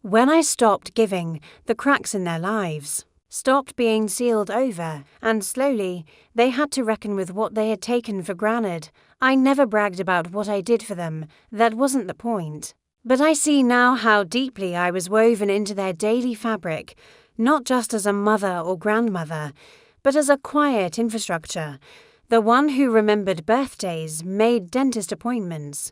When I stopped giving, the cracks in their lives stopped being sealed over, and slowly, they had to reckon with what they had taken for granted. I never bragged about what I did for them, that wasn't the point. But I see now how deeply I was woven into their daily fabric, not just as a mother or grandmother, but as a quiet infrastructure, the one who remembered birthdays, made dentist appointments,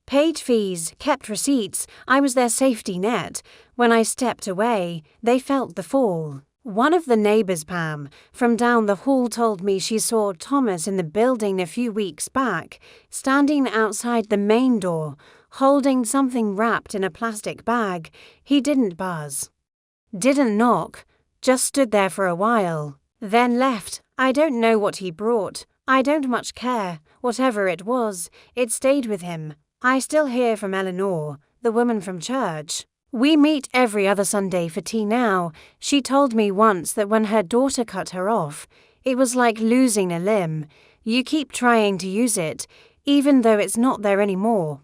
paid fees, kept receipts. I was their safety net. When I stepped away, they felt the fall. One of the neighbors, Pam, from down the hall told me she saw Thomas in the building a few weeks back, standing outside the main door, holding something wrapped in a plastic bag. He didn't buzz, didn't knock, just stood there for a while, then left. I don't know what he brought. I don't much care. Whatever it was, it stayed with him. I still hear from Eleanor, the woman from church. We meet every other Sunday for tea now. She told me once that when her daughter cut her off, it was like losing a limb. You keep trying to use it, even though it's not there anymore.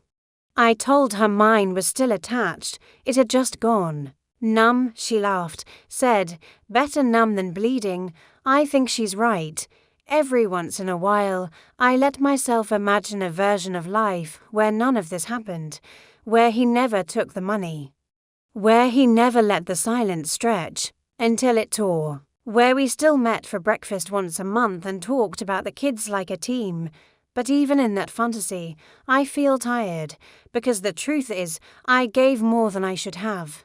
I told her mine was still attached. It had just gone. Numb, she laughed, said, "Better numb than bleeding." I think she's right. Every once in a while, I let myself imagine a version of life where none of this happened, where he never took the money, where he never let the silence stretch until it tore, where we still met for breakfast once a month and talked about the kids like a team. But even in that fantasy, I feel tired, because the truth is, I gave more than I should have.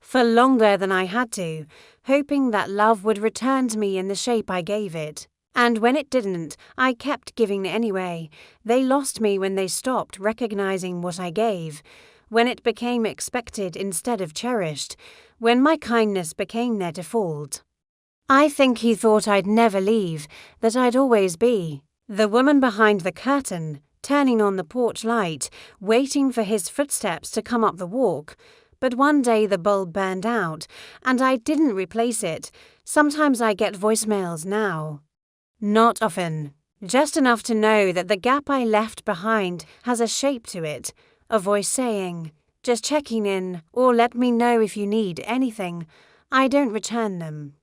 For longer than I had to, hoping that love would return to me in the shape I gave it. And when it didn't, I kept giving anyway. They lost me when they stopped recognizing what I gave, when it became expected instead of cherished, when my kindness became their default. I think he thought I'd never leave, that I'd always be the woman behind the curtain, turning on the porch light, waiting for his footsteps to come up the walk. But one day the bulb burned out, and I didn't replace it. Sometimes I get voicemails now. Not often. Just enough to know that the gap I left behind has a shape to it. A voice saying, "Just checking in," or "let me know if you need anything." I don't return them.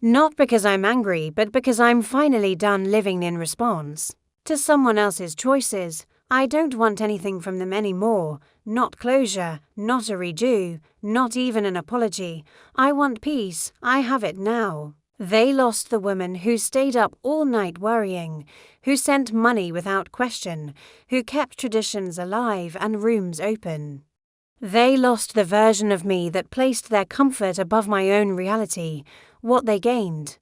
Not because I'm angry, but because I'm finally done living in response to someone else's choices. I don't want anything from them anymore. Not closure, not a redo, not even an apology. I want peace. I have it now. They lost the woman who stayed up all night worrying, who sent money without question, who kept traditions alive and rooms open. They lost the version of me that placed their comfort above my own reality. What they gained?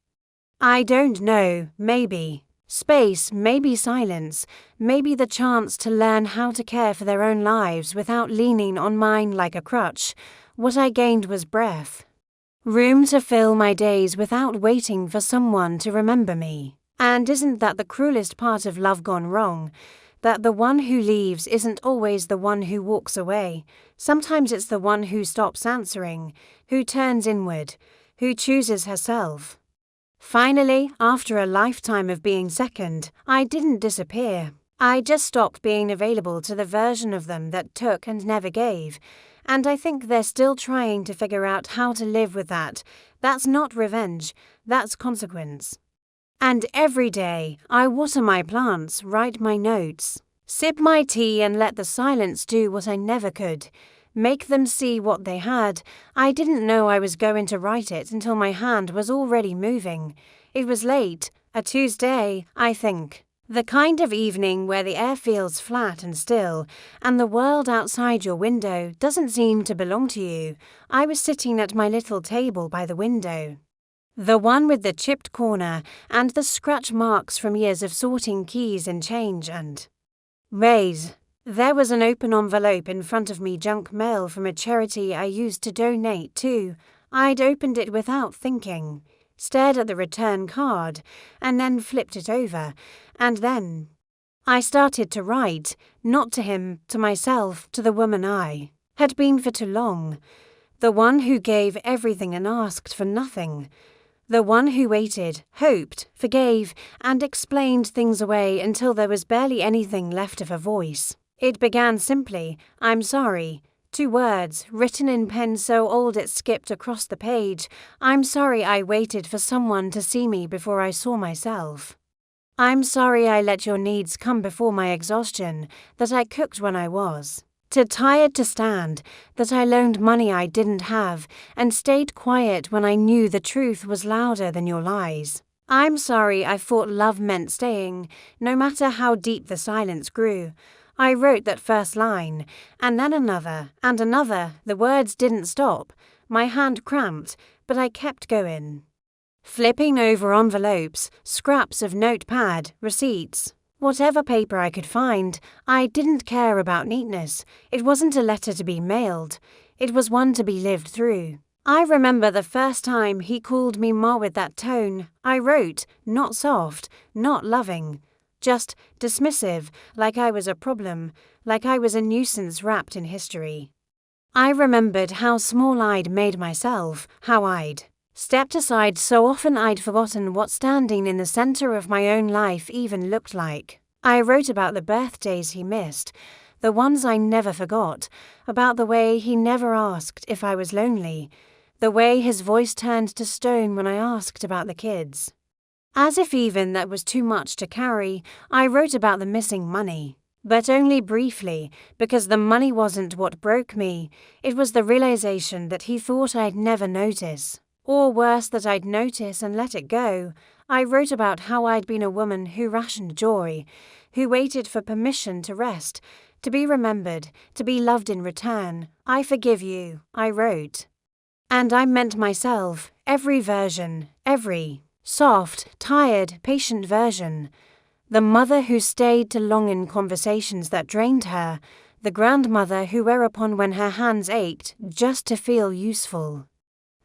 I don't know, maybe space, maybe silence, maybe the chance to learn how to care for their own lives without leaning on mine like a crutch. What I gained was breath. Room to fill my days without waiting for someone to remember me. And isn't that the cruelest part of love gone wrong? That the one who leaves isn't always the one who walks away. Sometimes it's the one who stops answering, who turns inward, who chooses herself. Finally, after a lifetime of being second, I didn't disappear. I just stopped being available to the version of them that took and never gave. And I think they're still trying to figure out how to live with that. That's not revenge, that's consequence. And every day, I water my plants, write my notes, sip my tea and let the silence do what I never could. Make them see what they had. I didn't know I was going to write it until my hand was already moving. It was late, a Tuesday, I think. The kind of evening where the air feels flat and still, and the world outside your window doesn't seem to belong to you. I was sitting at my little table by the window. The one with the chipped corner and the scratch marks from years of sorting keys and change and raise. There was an open envelope in front of me, junk mail from a charity I used to donate to. I'd opened it without thinking, stared at the return card, and then flipped it over, and then I started to write, not to him, to myself, to the woman I had been for too long, the one who gave everything and asked for nothing. The one who waited, hoped, forgave, and explained things away until there was barely anything left of her voice. It began simply, "I'm sorry." 2 words, written in pen so old it skipped across the page. I'm sorry I waited for someone to see me before I saw myself. I'm sorry I let your needs come before my exhaustion, that I cooked when I was too tired to stand, that I loaned money I didn't have, and stayed quiet when I knew the truth was louder than your lies. I'm sorry I thought love meant staying, no matter how deep the silence grew. I wrote that first line, and then another, and another. The words didn't stop. My hand cramped, but I kept going. Flipping over envelopes, scraps of notepad, receipts. Whatever paper I could find, I didn't care about neatness. It wasn't a letter to be mailed. It was one to be lived through. I remember the first time he called me Ma with that tone. I wrote, not soft, not loving, just dismissive, like I was a problem, like I was a nuisance wrapped in history. I remembered how small I'd made myself, how I'd stepped aside so often I'd forgotten what standing in the center of my own life even looked like. I wrote about the birthdays he missed, the ones I never forgot, about the way he never asked if I was lonely, the way his voice turned to stone when I asked about the kids. As if even that was too much to carry, I wrote about the missing money. But only briefly, because the money wasn't what broke me. It was the realization that he thought I'd never notice. Or worse, that I'd notice and let it go. I wrote about how I'd been a woman who rationed joy, who waited for permission to rest, to be remembered, to be loved in return. I forgive you, I wrote. And I meant myself, every version, every soft, tired, patient version. The mother who stayed too long in conversations that drained her, the grandmother who whereupon when her hands ached just to feel useful.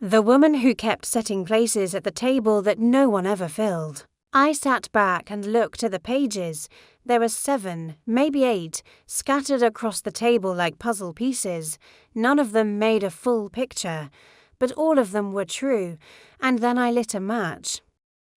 The woman who kept setting places at the table that no one ever filled. I sat back and looked at the pages. There were 7, maybe 8, scattered across the table like puzzle pieces. None of them made a full picture, but all of them were true, and then I lit a match.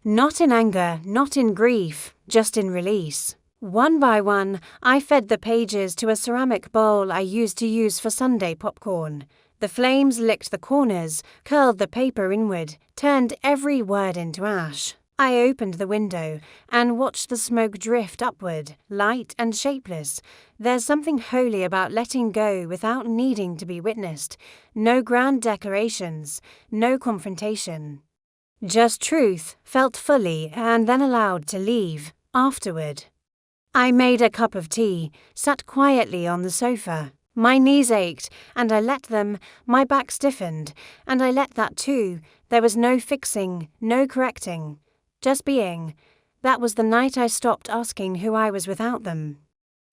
Not in anger, not in grief, just in release. One by one, I fed the pages to a ceramic bowl I used to use for Sunday popcorn. The flames licked the corners, curled the paper inward, turned every word into ash. I opened the window and watched the smoke drift upward, light and shapeless. There's something holy about letting go without needing to be witnessed. No grand declarations, no confrontation. Just truth, felt fully and then allowed to leave, afterward. I made a cup of tea, sat quietly on the sofa. My knees ached, and I let them. My back stiffened, and I let that too. There was no fixing, no correcting. Just being. That was the night I stopped asking who I was without them.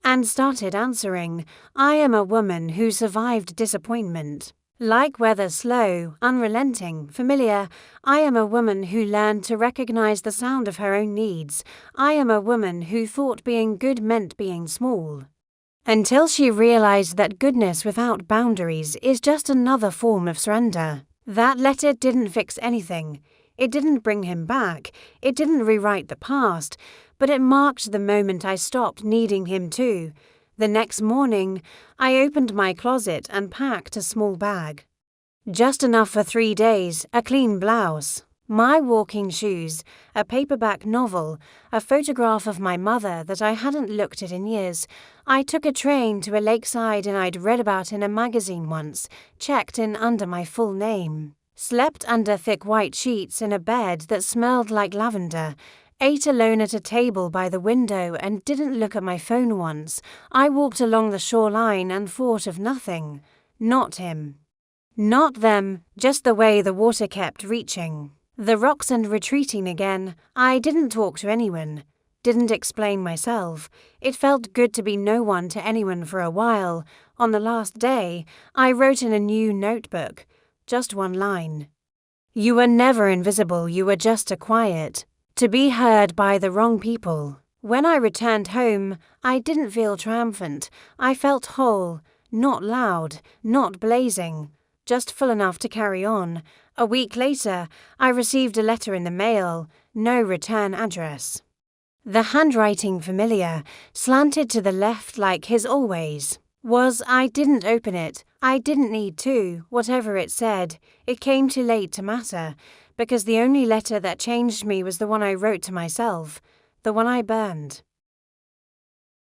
And started answering. I am a woman who survived disappointment. Like weather, slow, unrelenting, familiar, I am a woman who learned to recognize the sound of her own needs. I am a woman who thought being good meant being small. Until she realized that goodness without boundaries is just another form of surrender. That letter didn't fix anything. It didn't bring him back. It didn't rewrite the past. But it marked the moment I stopped needing him too. The next morning, I opened my closet and packed a small bag. Just enough for 3 days, a clean blouse, my walking shoes, a paperback novel, a photograph of my mother that I hadn't looked at in years. I took a train to a lakeside and I'd read about in a magazine once, checked in under my full name, slept under thick white sheets in a bed that smelled like lavender, ate alone at a table by the window and didn't look at my phone once. I walked along the shoreline and thought of nothing. Not him. Not them, just the way the water kept reaching. The rocks and retreating again. I didn't talk to anyone. Didn't explain myself. It felt good to be no one to anyone for a while. On the last day, I wrote in a new notebook. Just one line. You were never invisible, you were just a quiet. To be heard by the wrong people. When I returned home, I didn't feel triumphant. I felt whole, not loud, not blazing, just full enough to carry on. A week later, I received a letter in the mail, no return address. The handwriting familiar, slanted to the left like his always. I didn't open it. I didn't need to, whatever it said. It came too late to matter. Because the only letter that changed me was the one I wrote to myself, the one I burned.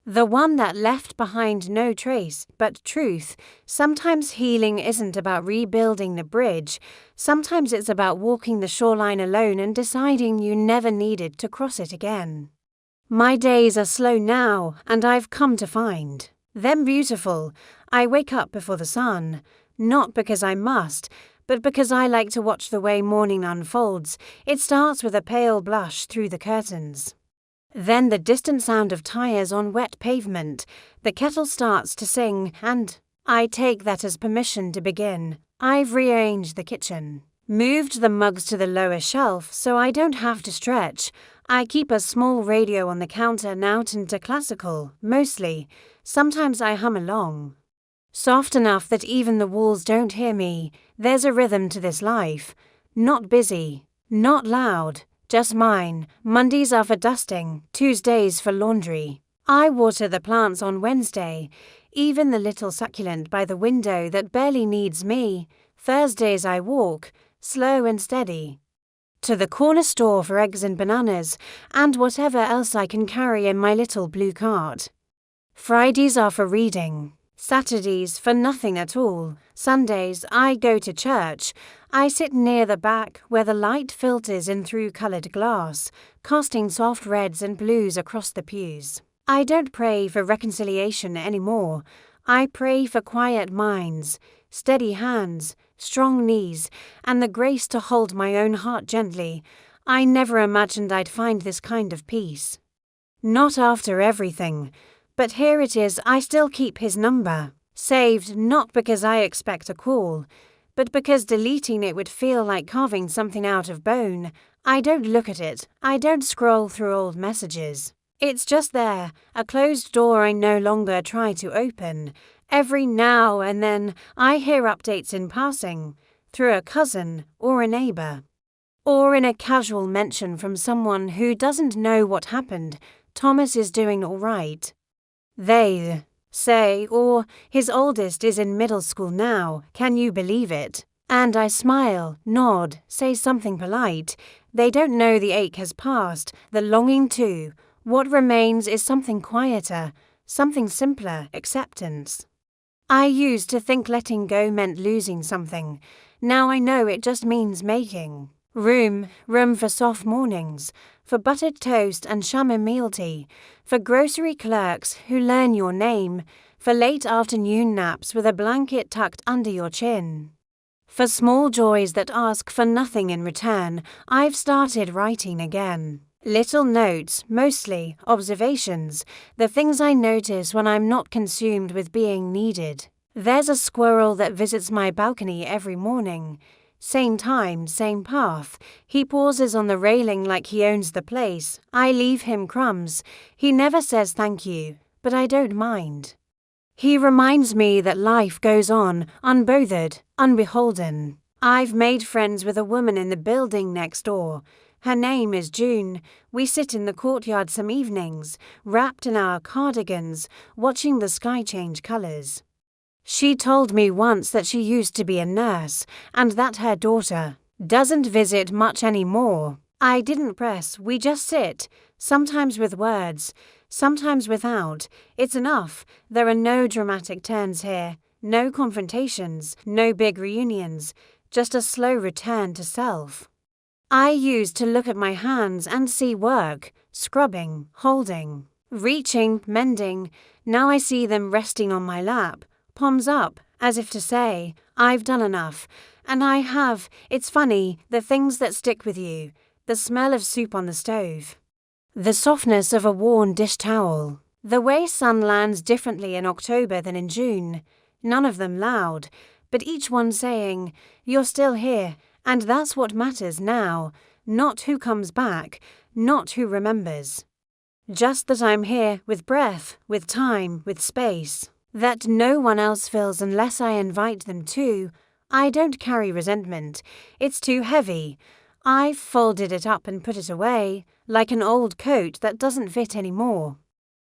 The one that left behind no trace, but truth. Sometimes healing isn't about rebuilding the bridge. Sometimes it's about walking the shoreline alone and deciding you never needed to cross it again. My days are slow now, and I've come to find them beautiful. I wake up before the sun, not because I must, but because I like to watch the way morning unfolds. It starts with a pale blush through the curtains. Then the distant sound of tires on wet pavement. The kettle starts to sing, and I take that as permission to begin. I've rearranged the kitchen, moved the mugs to the lower shelf so I don't have to stretch. I keep a small radio on the counter now into classical, mostly. Sometimes I hum along. Soft enough that even the walls don't hear me. There's a rhythm to this life. Not busy, not loud, just mine. Mondays are for dusting, Tuesdays for laundry. I water the plants on Wednesday, even the little succulent by the window that barely needs me. Thursdays I walk, slow and steady, to the corner store for eggs and bananas, and whatever else I can carry in my little blue cart. Fridays are for reading. Saturdays for nothing at all. Sundays I go to church. I sit near the back where the light filters in through coloured glass, casting soft reds and blues across the pews. I don't pray for reconciliation anymore. I pray for quiet minds, steady hands, strong knees, and the grace to hold my own heart gently. I never imagined I'd find this kind of peace. Not after everything. But here it is. I still keep his number, saved not because I expect a call, but because deleting it would feel like carving something out of bone. I don't look at it. I don't scroll through old messages. It's just there, a closed door I no longer try to open. Every now and then I hear updates in passing, through a cousin or a neighbour, or in a casual mention from someone who doesn't know what happened. Thomas is doing all right. They say, or his oldest is in middle school now, can you believe it? And I smile, nod, say something polite. They don't know the ache has passed, the longing too. What remains is something quieter, something simpler, acceptance. I used to think letting go meant losing something. Now I know it just means making room for soft mornings, for buttered toast and chamomile tea, for grocery clerks who learn your name, for late afternoon naps with a blanket tucked under your chin. For small joys that ask for nothing in return. I've started writing again. Little notes, mostly observations, the things I notice when I'm not consumed with being needed. There's a squirrel that visits my balcony every morning. Same time, same path. He pauses on the railing like he owns the place. I leave him crumbs. He never says thank you, but I don't mind. He reminds me that life goes on, unbothered, unbeholden. I've made friends with a woman in the building next door. Her name is June. We sit in the courtyard some evenings, wrapped in our cardigans, watching the sky change colours. She told me once that she used to be a nurse, and that her daughter doesn't visit much anymore. I didn't press, we just sit, sometimes with words, sometimes without. It's enough. There are no dramatic turns here, no confrontations, no big reunions, just a slow return to self. I used to look at my hands and see work, scrubbing, holding, reaching, mending. Now I see them resting on my lap, palms up, as if to say, I've done enough. And I have. It's funny, the things that stick with you. The smell of soup on the stove. The softness of a worn dish towel. The way sun lands differently in October than in June. None of them loud, but each one saying, you're still here, and that's what matters now. Not who comes back, not who remembers. Just that I'm here with breath, with time, with space. That no one else fills unless I invite them to. I don't carry resentment. It's too heavy. I've folded it up and put it away, like an old coat that doesn't fit anymore.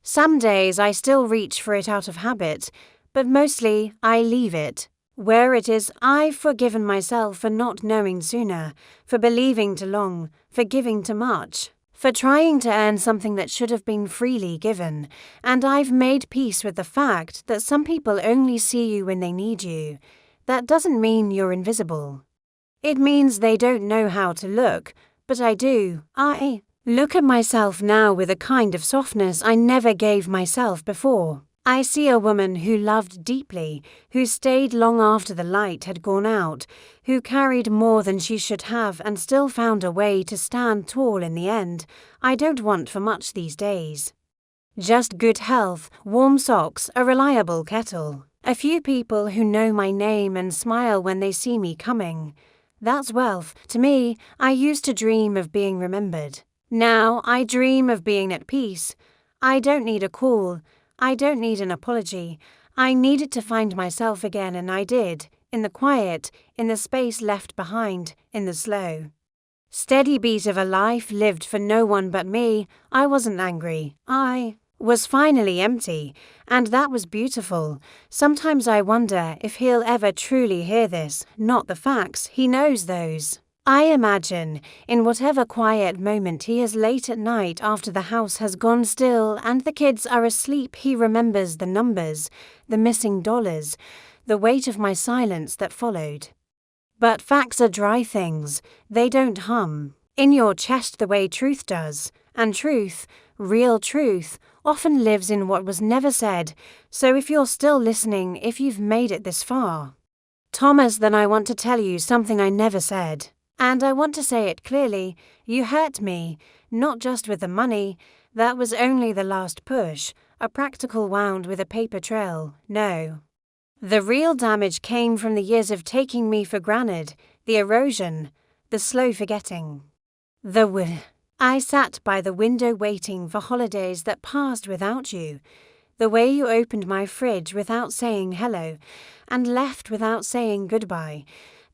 Some days I still reach for it out of habit, but mostly I leave it. Where it is, I've forgiven myself for not knowing sooner, for believing too long, for giving too much, for trying to earn something that should have been freely given, and I've made peace with the fact that some people only see you when they need you. That doesn't mean you're invisible. It means they don't know how to look, but I do. I look at myself now with a kind of softness I never gave myself before. I see a woman who loved deeply, who stayed long after the light had gone out, who carried more than she should have and still found a way to stand tall in the end. I don't want for much these days. Just good health, warm socks, a reliable kettle. A few people who know my name and smile when they see me coming. That's wealth. To me, I used to dream of being remembered. Now I dream of being at peace. I don't need a call. I don't need an apology. I needed to find myself again, and I did, in the quiet, in the space left behind, in the slow. Steady beat of a life lived for no one but me. I wasn't angry. I was finally empty, and that was beautiful. Sometimes I wonder if he'll ever truly hear this, not the facts, he knows those. I imagine, in whatever quiet moment he is late at night after the house has gone still and the kids are asleep, he remembers the numbers, the missing dollars, the weight of my silence that followed. But facts are dry things, they don't hum in your chest the way truth does, and truth, real truth, often lives in what was never said, so if you're still listening, if you've made it this far. Thomas, then I want to tell you something I never said. And I want to say it clearly, you hurt me, not just with the money, that was only the last push, a practical wound with a paper trail, no. The real damage came from the years of taking me for granted, the erosion, the slow forgetting. I sat by the window waiting for holidays that passed without you, the way you opened my fridge without saying hello, and left without saying goodbye,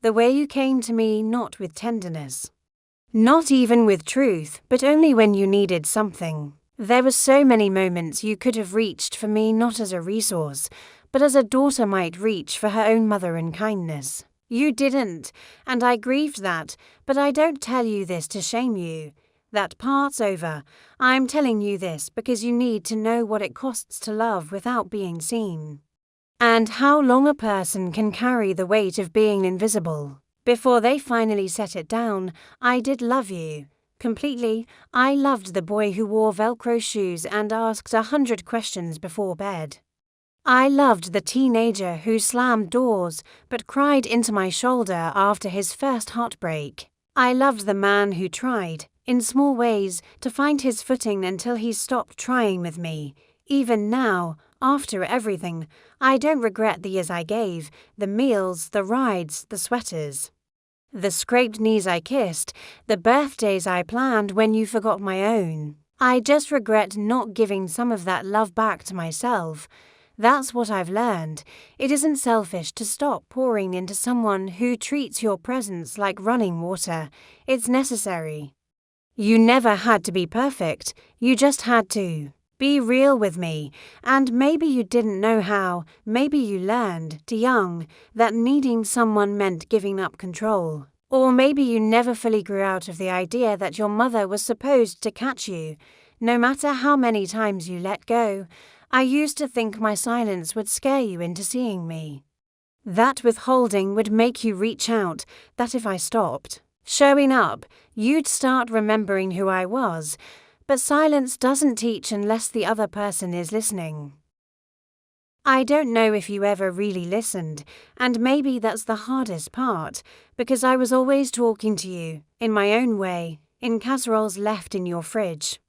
the way you came to me not with tenderness. Not even with truth, but only when you needed something. There were so many moments you could have reached for me not as a resource, but as a daughter might reach for her own mother in kindness. You didn't, and I grieved that, but I don't tell you this to shame you. That part's over. I'm telling you this because you need to know what it costs to love without being seen. And how long a person can carry the weight of being invisible. Before they finally set it down, I did love you. Completely, I loved the boy who wore Velcro shoes and asked 100 questions before bed. I loved the teenager who slammed doors but cried into my shoulder after his first heartbreak. I loved the man who tried, in small ways, to find his footing until he stopped trying with me. Even now, After everything, I don't regret the years I gave, the meals, the rides, the sweaters. The scraped knees I kissed, the birthdays I planned when you forgot my own. I just regret not giving some of that love back to myself. That's what I've learned. It isn't selfish to stop pouring into someone who treats your presence like running water. It's necessary. You never had to be perfect. You just had to be real with me. And maybe you didn't know how. Maybe you learned, too young, that needing someone meant giving up control. Or maybe you never fully grew out of the idea that your mother was supposed to catch you. No matter how many times you let go, I used to think my silence would scare you into seeing me. That withholding would make you reach out, that if I stopped showing up, you'd start remembering who I was. But silence doesn't teach unless the other person is listening. I don't know if you ever really listened, and maybe that's the hardest part, because I was always talking to you, in my own way, in casseroles left in your fridge.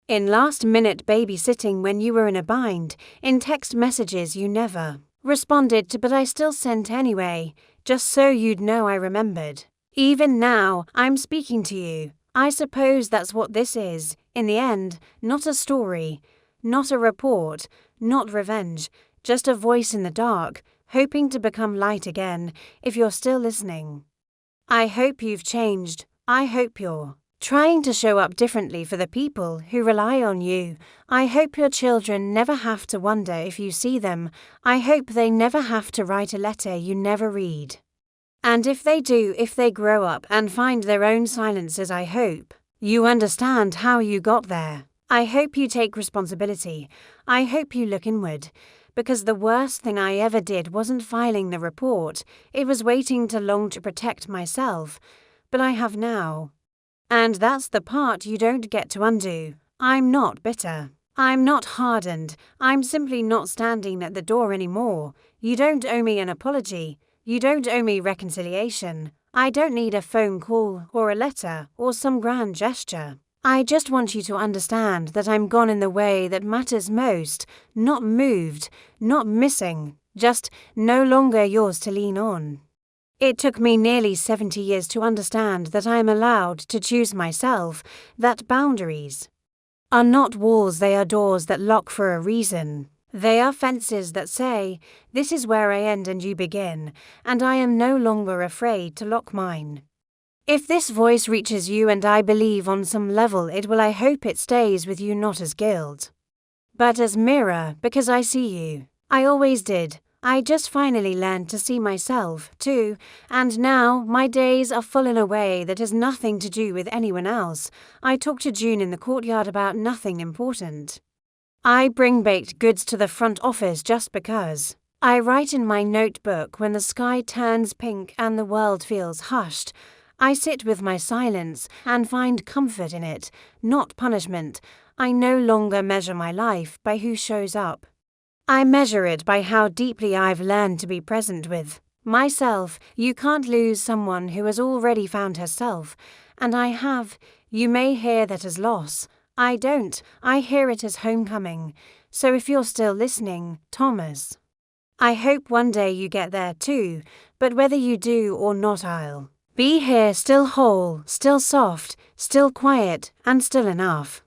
In last-minute babysitting when you were in a bind, in text messages you never responded to but I still sent anyway, just so you'd know I remembered. Even now, I'm speaking to you. I suppose that's what this is, in the end, not a story, not a report, not revenge, just a voice in the dark, hoping to become light again, if you're still listening. I hope you've changed. I hope you're trying to show up differently for the people who rely on you. I hope your children never have to wonder if you see them. I hope they never have to write a letter you never read. And if they do, if they grow up and find their own silences, I hope you understand how you got there. I hope you take responsibility. I hope you look inward. Because the worst thing I ever did wasn't filing the report, it was waiting too long to protect myself. But I have now. And that's the part you don't get to undo. I'm not bitter. I'm not hardened. I'm simply not standing at the door anymore. You don't owe me an apology. You don't owe me reconciliation. I don't need a phone call or a letter or some grand gesture. I just want you to understand that I'm gone in the way that matters most, not moved, not missing, just no longer yours to lean on. It took me nearly 70 years to understand that I am allowed to choose myself, that boundaries are not walls, they are doors that lock for a reason. They are fences that say, this is where I end and you begin, and I am no longer afraid to lock mine. If this voice reaches you, and I believe on some level it will, I hope it stays with you not as guilt, but as mirror, because I see you. I always did. I just finally learned to see myself, too, and now my days are full in a way that has nothing to do with anyone else. I talk to June in the courtyard about nothing important. I bring baked goods to the front office just because. I write in my notebook when the sky turns pink and the world feels hushed. I sit with my silence and find comfort in it, not punishment. I no longer measure my life by who shows up. I measure it by how deeply I've learned to be present with myself. You can't lose someone who has already found herself, and I have. You may hear that as loss. I don't. I hear it as homecoming. So if you're still listening, Thomas, I hope one day you get there too, but whether you do or not, I'll be here, still whole, still soft, still quiet, and still enough.